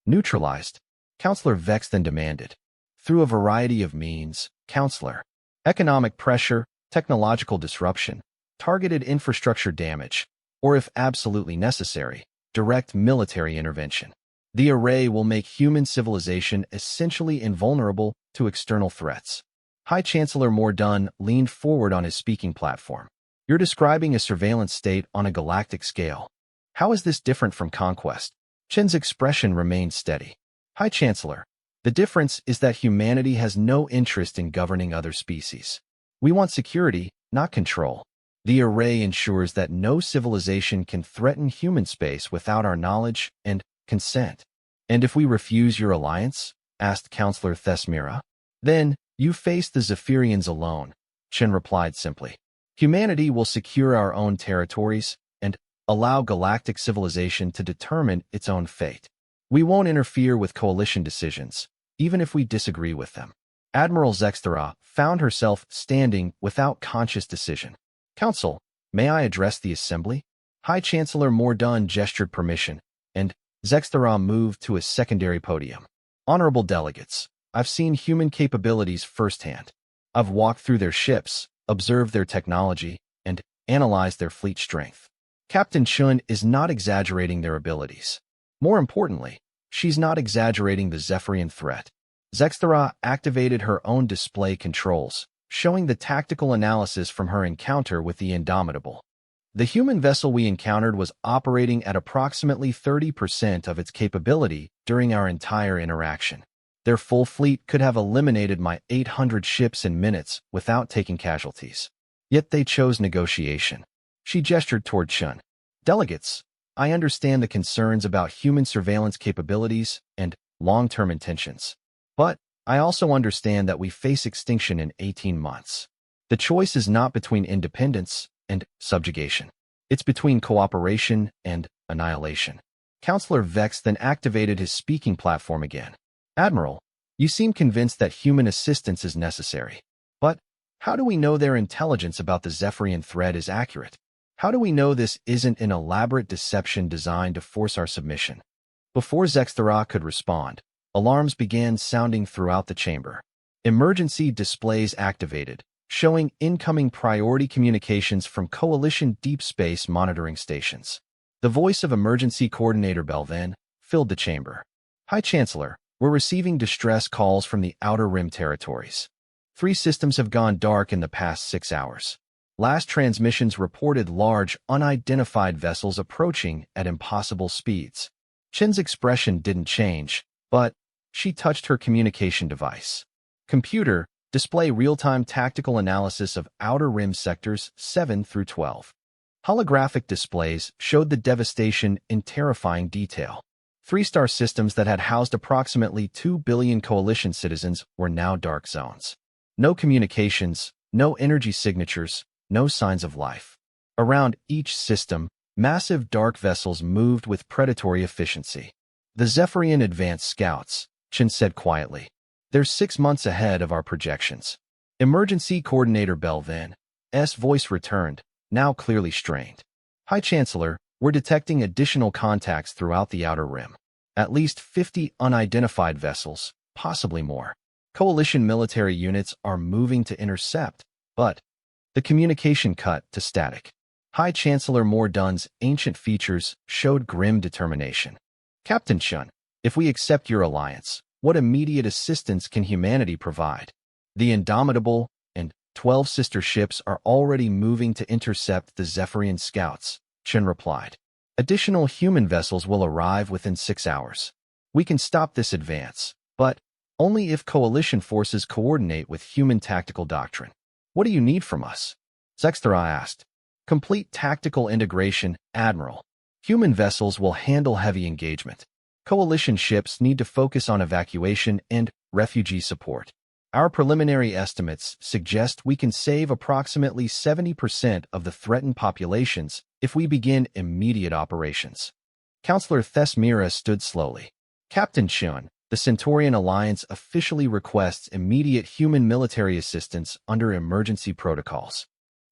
Neutralized? Counselor Vex then demanded. Through a variety of means, Counselor. Economic pressure, technological disruption, targeted infrastructure damage, or if absolutely necessary, direct military intervention. The array will make human civilization essentially invulnerable to external threats. High Chancellor Mordun leaned forward on his speaking platform. You're describing a surveillance state on a galactic scale. How is this different from conquest? Chen's expression remained steady. High Chancellor, the difference is that humanity has no interest in governing other species. We want security, not control. The array ensures that no civilization can threaten human space without our knowledge and consent. And if we refuse your alliance? Asked Counselor Thesmira. Then, you face the Zephyrians alone, Chen replied simply. Humanity will secure our own territories and allow galactic civilization to determine its own fate. We won't interfere with coalition decisions, even if we disagree with them. Admiral Zexthera found herself standing without conscious decision. Council, may I address the assembly? High Chancellor Mordun gestured permission, and Zexthera moved to a secondary podium. Honorable delegates, I've seen human capabilities firsthand. I've walked through their ships, observed their technology, and analyzed their fleet strength. Captain Chun is not exaggerating their abilities. More importantly, she's not exaggerating the Zephyrian threat. Zexthera activated her own display controls, showing the tactical analysis from her encounter with the Indomitable. The human vessel we encountered was operating at approximately 30% of its capability during our entire interaction. Their full fleet could have eliminated my 800 ships in minutes without taking casualties. Yet they chose negotiation. She gestured toward Chun. Delegates, I understand the concerns about human surveillance capabilities and long-term intentions. But I also understand that we face extinction in 18 months. The choice is not between independence and subjugation. It's between cooperation and annihilation. Counselor Vex then activated his speaking platform again. Admiral, you seem convinced that human assistance is necessary. But how do we know their intelligence about the Zephyrian threat is accurate? How do we know this isn't an elaborate deception designed to force our submission? Before Zexthera could respond, alarms began sounding throughout the chamber. Emergency displays activated, showing incoming priority communications from Coalition Deep Space monitoring stations. The voice of Emergency Coordinator Belvan filled the chamber. High Chancellor, we're receiving distress calls from the Outer Rim territories. 3 systems have gone dark in the past 6 hours. Last transmissions reported large, unidentified vessels approaching at impossible speeds. Chen's expression didn't change, but she touched her communication device. Computer, display real-time tactical analysis of Outer Rim sectors 7 through 12. Holographic displays showed the devastation in terrifying detail. 3-star systems that had housed approximately 2 billion coalition citizens were now dark zones. No communications, no energy signatures, no signs of life. Around each system, massive dark vessels moved with predatory efficiency. The Zephyrian advanced scouts, Chen said quietly. They're 6 months ahead of our projections. Emergency Coordinator Belvan's voice returned, now clearly strained. High Chancellor, we're detecting additional contacts throughout the Outer Rim. At least 50 unidentified vessels, possibly more. Coalition military units are moving to intercept, but the communication cut to static. High Chancellor Mordun's ancient features showed grim determination. Captain Chun, if we accept your alliance, what immediate assistance can humanity provide? The Indomitable and 12 sister ships are already moving to intercept the Zephyrian scouts, Chen replied. Additional human vessels will arrive within 6 hours. We can stop this advance, but only if coalition forces coordinate with human tactical doctrine. What do you need from us? Zexthera asked. Complete tactical integration, Admiral. Human vessels will handle heavy engagement. Coalition ships need to focus on evacuation and refugee support. Our preliminary estimates suggest we can save approximately 70% of the threatened populations if we begin immediate operations. Counselor Thesmira stood slowly. Captain Chun, the Centaurian Alliance officially requests immediate human military assistance under emergency protocols.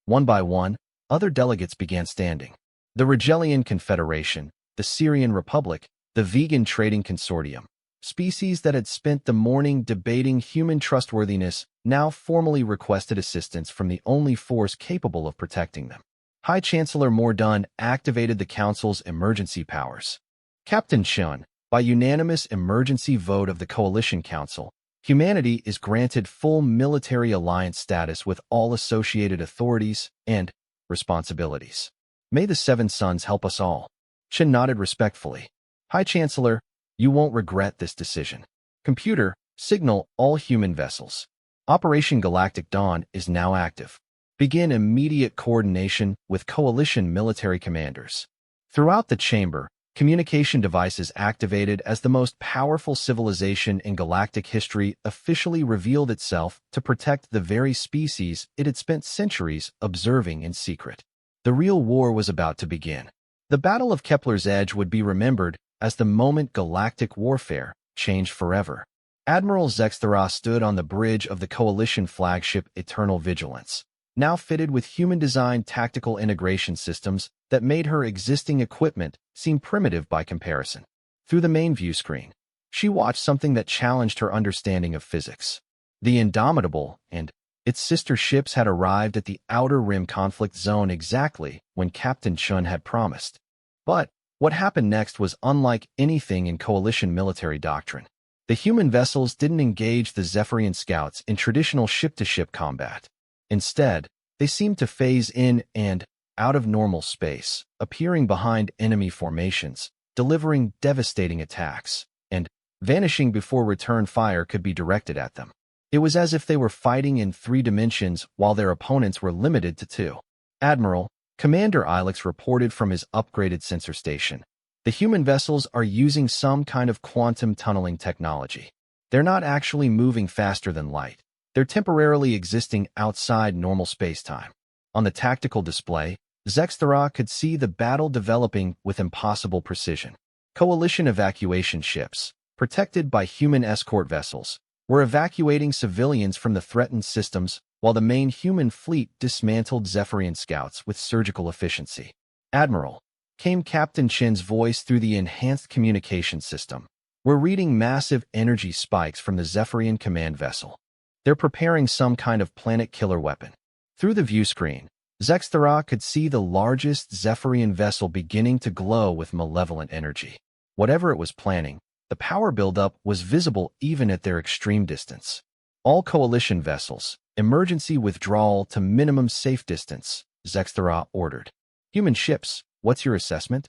One by one, other delegates began standing. The Rigelian Confederation, the Syrian Republic, the Vegan Trading Consortium. Species that had spent the morning debating human trustworthiness now formally requested assistance from the only force capable of protecting them. High Chancellor Mordun activated the Council's emergency powers. Captain Chun, By unanimous emergency vote of the Coalition Council, humanity is granted full military alliance status with all associated authorities and responsibilities. May the Seven Suns help us all. Chen nodded respectfully. High Chancellor, you won't regret this decision. Computer, signal all human vessels. Operation Galactic Dawn is now active. Begin immediate coordination with Coalition military commanders. Throughout the chamber, communication devices activated as the most powerful civilization in galactic history officially revealed itself to protect the very species it had spent centuries observing in secret. The real war was about to begin. The Battle of Kepler's Edge would be remembered as the moment galactic warfare changed forever. Admiral Zexthera stood on the bridge of the Coalition flagship Eternal Vigilance, now fitted with human-designed tactical integration systems that made her existing equipment seem primitive by comparison. Through the main view screen, she watched something that challenged her understanding of physics. The Indomitable and its sister ships had arrived at the Outer Rim conflict zone exactly when Captain Chun had promised. But what happened next was unlike anything in Coalition military doctrine. The human vessels didn't engage the Zephyrian scouts in traditional ship-to-ship combat. Instead, they seemed to phase in and out of normal space, appearing behind enemy formations, delivering devastating attacks, and vanishing before return fire could be directed at them. It was as if they were fighting in 3 dimensions while their opponents were limited to 2. Admiral, Commander Ilex reported from his upgraded sensor station. The human vessels are using some kind of quantum tunneling technology. They're not actually moving faster than light. They're temporarily existing outside normal space-time. On the tactical display, Zexthera could see the battle developing with impossible precision. Coalition evacuation ships, protected by human escort vessels, were evacuating civilians from the threatened systems while the main human fleet dismantled Zephyrian scouts with surgical efficiency. Admiral, came Captain Chen's voice through the enhanced communication system. We're reading massive energy spikes from the Zephyrian command vessel. They're preparing some kind of planet-killer weapon. Through the view screen, Zexthera could see the largest Zephyrian vessel beginning to glow with malevolent energy. Whatever it was planning, the power buildup was visible even at their extreme distance. All Coalition vessels, emergency withdrawal to minimum safe distance, Zexthera ordered. Human ships, what's your assessment?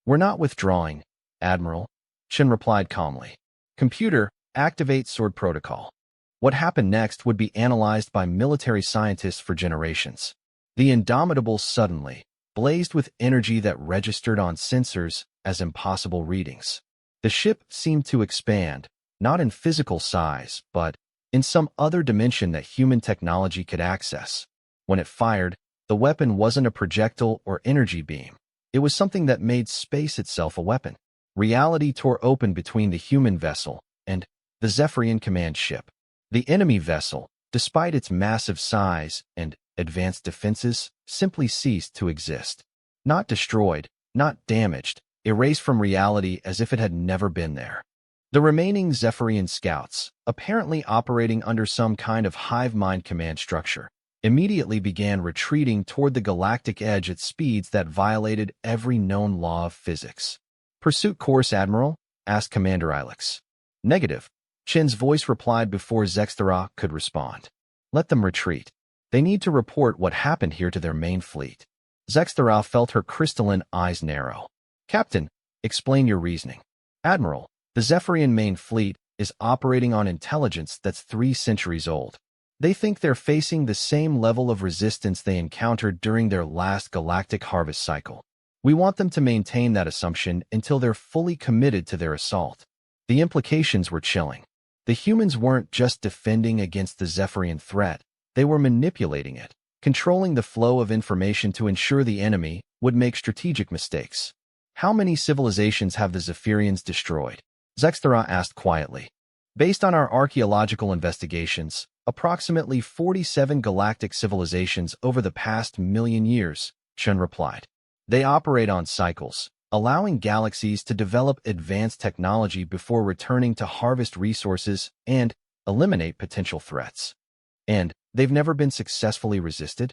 We're not withdrawing, Admiral, Chen replied calmly. Computer, activate sword protocol. What happened next would be analyzed by military scientists for generations. The Indomitable suddenly blazed with energy that registered on sensors as impossible readings. The ship seemed to expand, not in physical size, but in some other dimension that human technology could access. When it fired, the weapon wasn't a projectile or energy beam. It was something that made space itself a weapon. Reality tore open between the human vessel and the Zephyrian command ship. The enemy vessel, despite its massive size and advanced defenses, simply ceased to exist. Not destroyed, not damaged, erased from reality as if it had never been there. The remaining Zephyrian scouts, apparently operating under some kind of hive mind command structure, immediately began retreating toward the galactic edge at speeds that violated every known law of physics. Pursuit course, Admiral? Asked Commander Ilex. Negative. Chen's voice replied before Zexthera could respond. Let them retreat. They need to report what happened here to their main fleet. Zexthera felt her crystalline eyes narrow. Captain, explain your reasoning. Admiral, the Zephyrian main fleet is operating on intelligence that's 3 centuries old. They think they're facing the same level of resistance they encountered during their last galactic harvest cycle. We want them to maintain that assumption until they're fully committed to their assault. The implications were chilling. The humans weren't just defending against the Zephyrian threat, they were manipulating it, controlling the flow of information to ensure the enemy would make strategic mistakes. How many civilizations have the Zephyrians destroyed? Zexthera asked quietly. Based on our archaeological investigations, approximately 47 galactic civilizations over the past 1,000,000 years, Chen replied. They operate on cycles, allowing galaxies to develop advanced technology before returning to harvest resources and eliminate potential threats. And they've never been successfully resisted?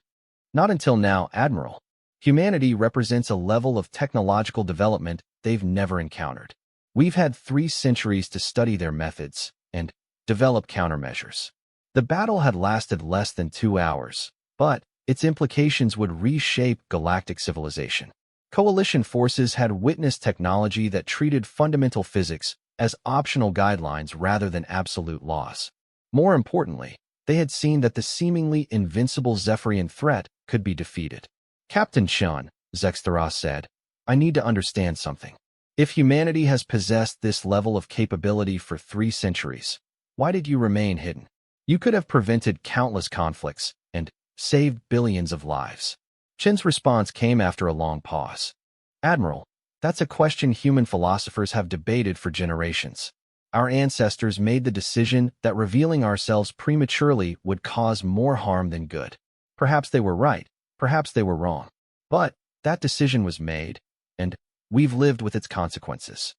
Not until now, Admiral. Humanity represents a level of technological development they've never encountered. We've had 3 centuries to study their methods and develop countermeasures. The battle had lasted less than 2 hours, but its implications would reshape galactic civilization. Coalition forces had witnessed technology that treated fundamental physics as optional guidelines rather than absolute laws. More importantly, they had seen that the seemingly invincible Zephyrian threat could be defeated. Captain Chun, Zextaros said, I need to understand something. If humanity has possessed this level of capability for 3 centuries, why did you remain hidden? You could have prevented countless conflicts and saved billions of lives. Chen's response came after a long pause. Admiral, that's a question human philosophers have debated for generations. Our ancestors made the decision that revealing ourselves prematurely would cause more harm than good. Perhaps they were right, perhaps they were wrong. But that decision was made, and we've lived with its consequences.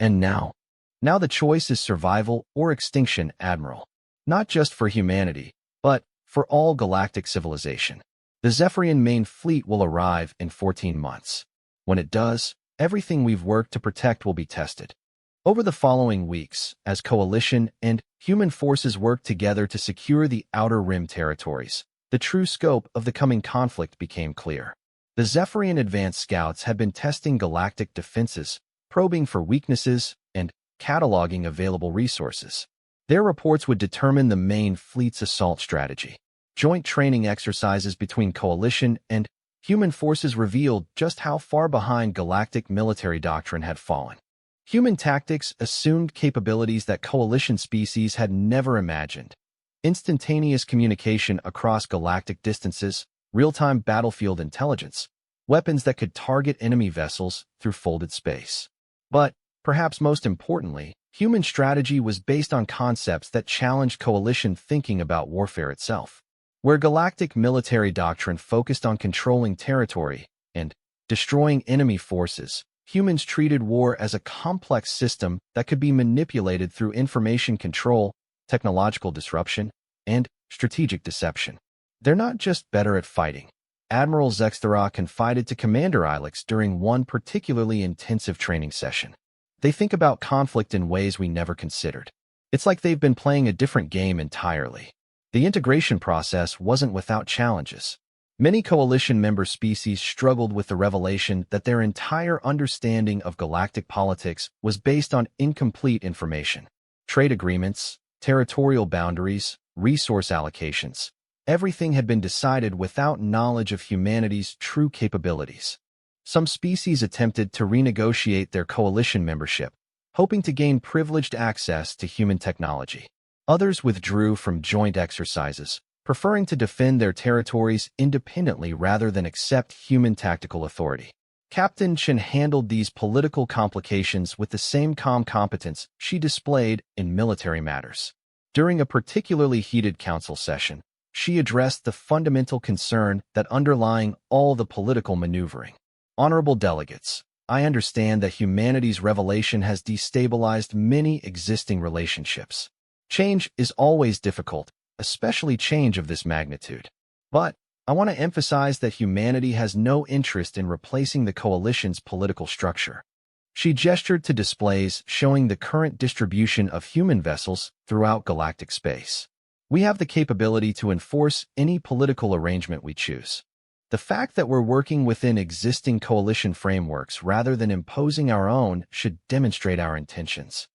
And now the choice is survival or extinction, Admiral. Not just for humanity, but for all galactic civilization. The Zephyrian main fleet will arrive in 14 months. When it does, everything we've worked to protect will be tested. Over the following weeks, as Coalition and human forces worked together to secure the Outer Rim territories, the true scope of the coming conflict became clear. The Zephyrian advanced scouts had been testing galactic defenses, probing for weaknesses, and cataloging available resources. Their reports would determine the main fleet's assault strategy. Joint training exercises between Coalition and human forces revealed just how far behind galactic military doctrine had fallen. Human tactics assumed capabilities that Coalition species had never imagined. Instantaneous communication across galactic distances, real-time battlefield intelligence, weapons that could target enemy vessels through folded space. But, perhaps most importantly, human strategy was based on concepts that challenged Coalition thinking about warfare itself. Where galactic military doctrine focused on controlling territory and destroying enemy forces, humans treated war as a complex system that could be manipulated through information control, technological disruption, and strategic deception. They're not just better at fighting. Admiral Zextara confided to Commander Ilex during one particularly intensive training session. They think about conflict in ways we never considered. It's like they've been playing a different game entirely. The integration process wasn't without challenges. Many Coalition member species struggled with the revelation that their entire understanding of galactic politics was based on incomplete information. Trade agreements, territorial boundaries, resource allocations. Everything had been decided without knowledge of humanity's true capabilities. Some species attempted to renegotiate their Coalition membership, hoping to gain privileged access to human technology. Others withdrew from joint exercises, preferring to defend their territories independently rather than accept human tactical authority. Captain Chen handled these political complications with the same calm competence she displayed in military matters. During a particularly heated council session, she addressed the fundamental concern that underlying all the political maneuvering. Honorable delegates, I understand that humanity's revelation has destabilized many existing relationships. Change is always difficult, especially change of this magnitude. But I want to emphasize that humanity has no interest in replacing the Coalition's political structure. She gestured to displays showing the current distribution of human vessels throughout galactic space. We have the capability to enforce any political arrangement we choose. The fact that we're working within existing Coalition frameworks rather than imposing our own should demonstrate our intentions.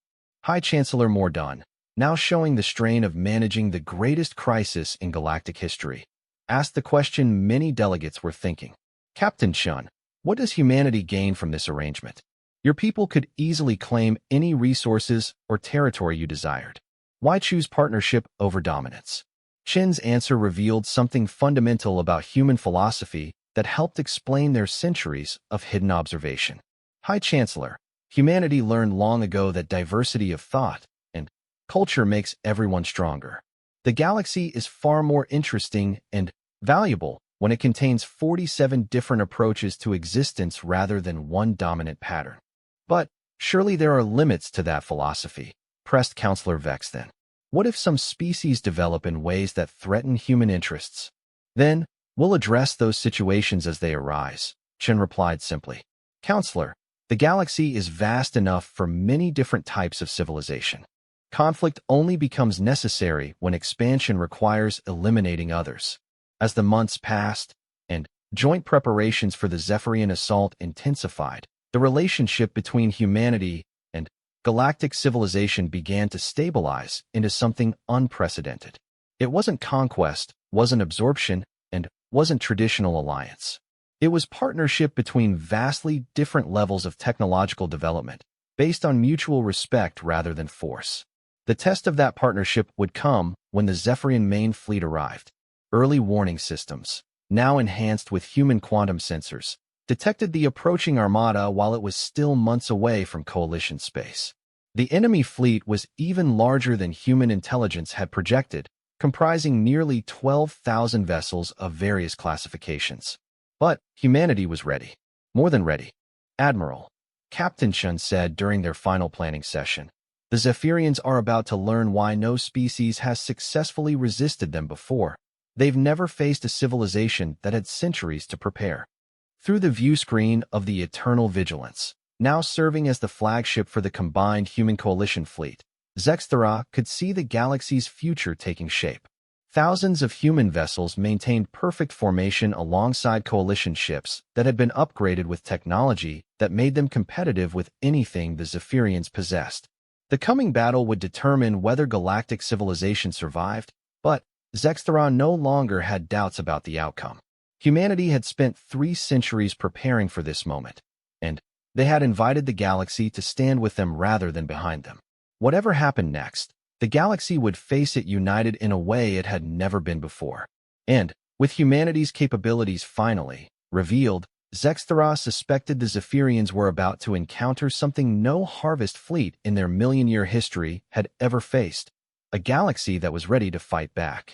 High Chancellor Mordaunt, now showing the strain of managing the greatest crisis in galactic history, asked the question many delegates were thinking. Captain Chun, what does humanity gain from this arrangement? Your people could easily claim any resources or territory you desired. Why choose partnership over dominance? Chen's answer revealed something fundamental about human philosophy that helped explain their centuries of hidden observation. High Chancellor, humanity learned long ago that diversity of thought and culture makes everyone stronger. The galaxy is far more interesting and valuable when it contains 47 different approaches to existence rather than one dominant pattern. But surely there are limits to that philosophy, pressed Counselor Vex then. What if some species develop in ways that threaten human interests? Then, we'll address those situations as they arise, Chen replied simply. Counselor, The galaxy is vast enough for many different types of civilization. Conflict only becomes necessary when expansion requires eliminating others. As the months passed, and joint preparations for the Zephyrian assault intensified, the relationship between humanity and galactic civilization began to stabilize into something unprecedented. It wasn't conquest, wasn't absorption, and wasn't traditional alliance. It was partnership between vastly different levels of technological development, based on mutual respect rather than force. The test of that partnership would come when the Zephyrian main fleet arrived. Early warning systems, now enhanced with human quantum sensors, detected the approaching Armada while it was still months away from Coalition space. The enemy fleet was even larger than human intelligence had projected, comprising nearly 12,000 vessels of various classifications. But humanity was ready. More than ready. Admiral, Captain Chun said during their final planning session, the Zephyrians are about to learn why no species has successfully resisted them before. They've never faced a civilization that had centuries to prepare. Through the view screen of the Eternal Vigilance, now serving as the flagship for the combined human coalition fleet, Zexthera could see the galaxy's future taking shape. Thousands of human vessels maintained perfect formation alongside coalition ships that had been upgraded with technology that made them competitive with anything the Zephyrians possessed. The coming battle would determine whether galactic civilization survived, but Zexthera no longer had doubts about the outcome. Humanity had spent 3 centuries preparing for this moment, and they had invited the galaxy to stand with them rather than behind them. Whatever happened next, the galaxy would face it united in a way it had never been before. And, with humanity's capabilities finally revealed, Zexthera suspected the Zephyrians were about to encounter something no Harvest fleet in their million-year history had ever faced, a galaxy that was ready to fight back.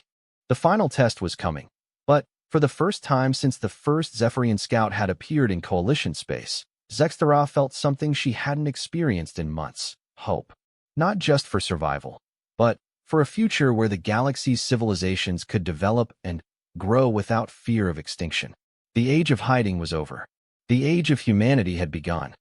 The final test was coming, but for the first time since the first Zephyrian scout had appeared in Coalition space, Zexthera felt something she hadn't experienced in months: hope. Not just for survival, but for a future where the galaxy's civilizations could develop and grow without fear of extinction. The age of hiding was over. The age of humanity had begun.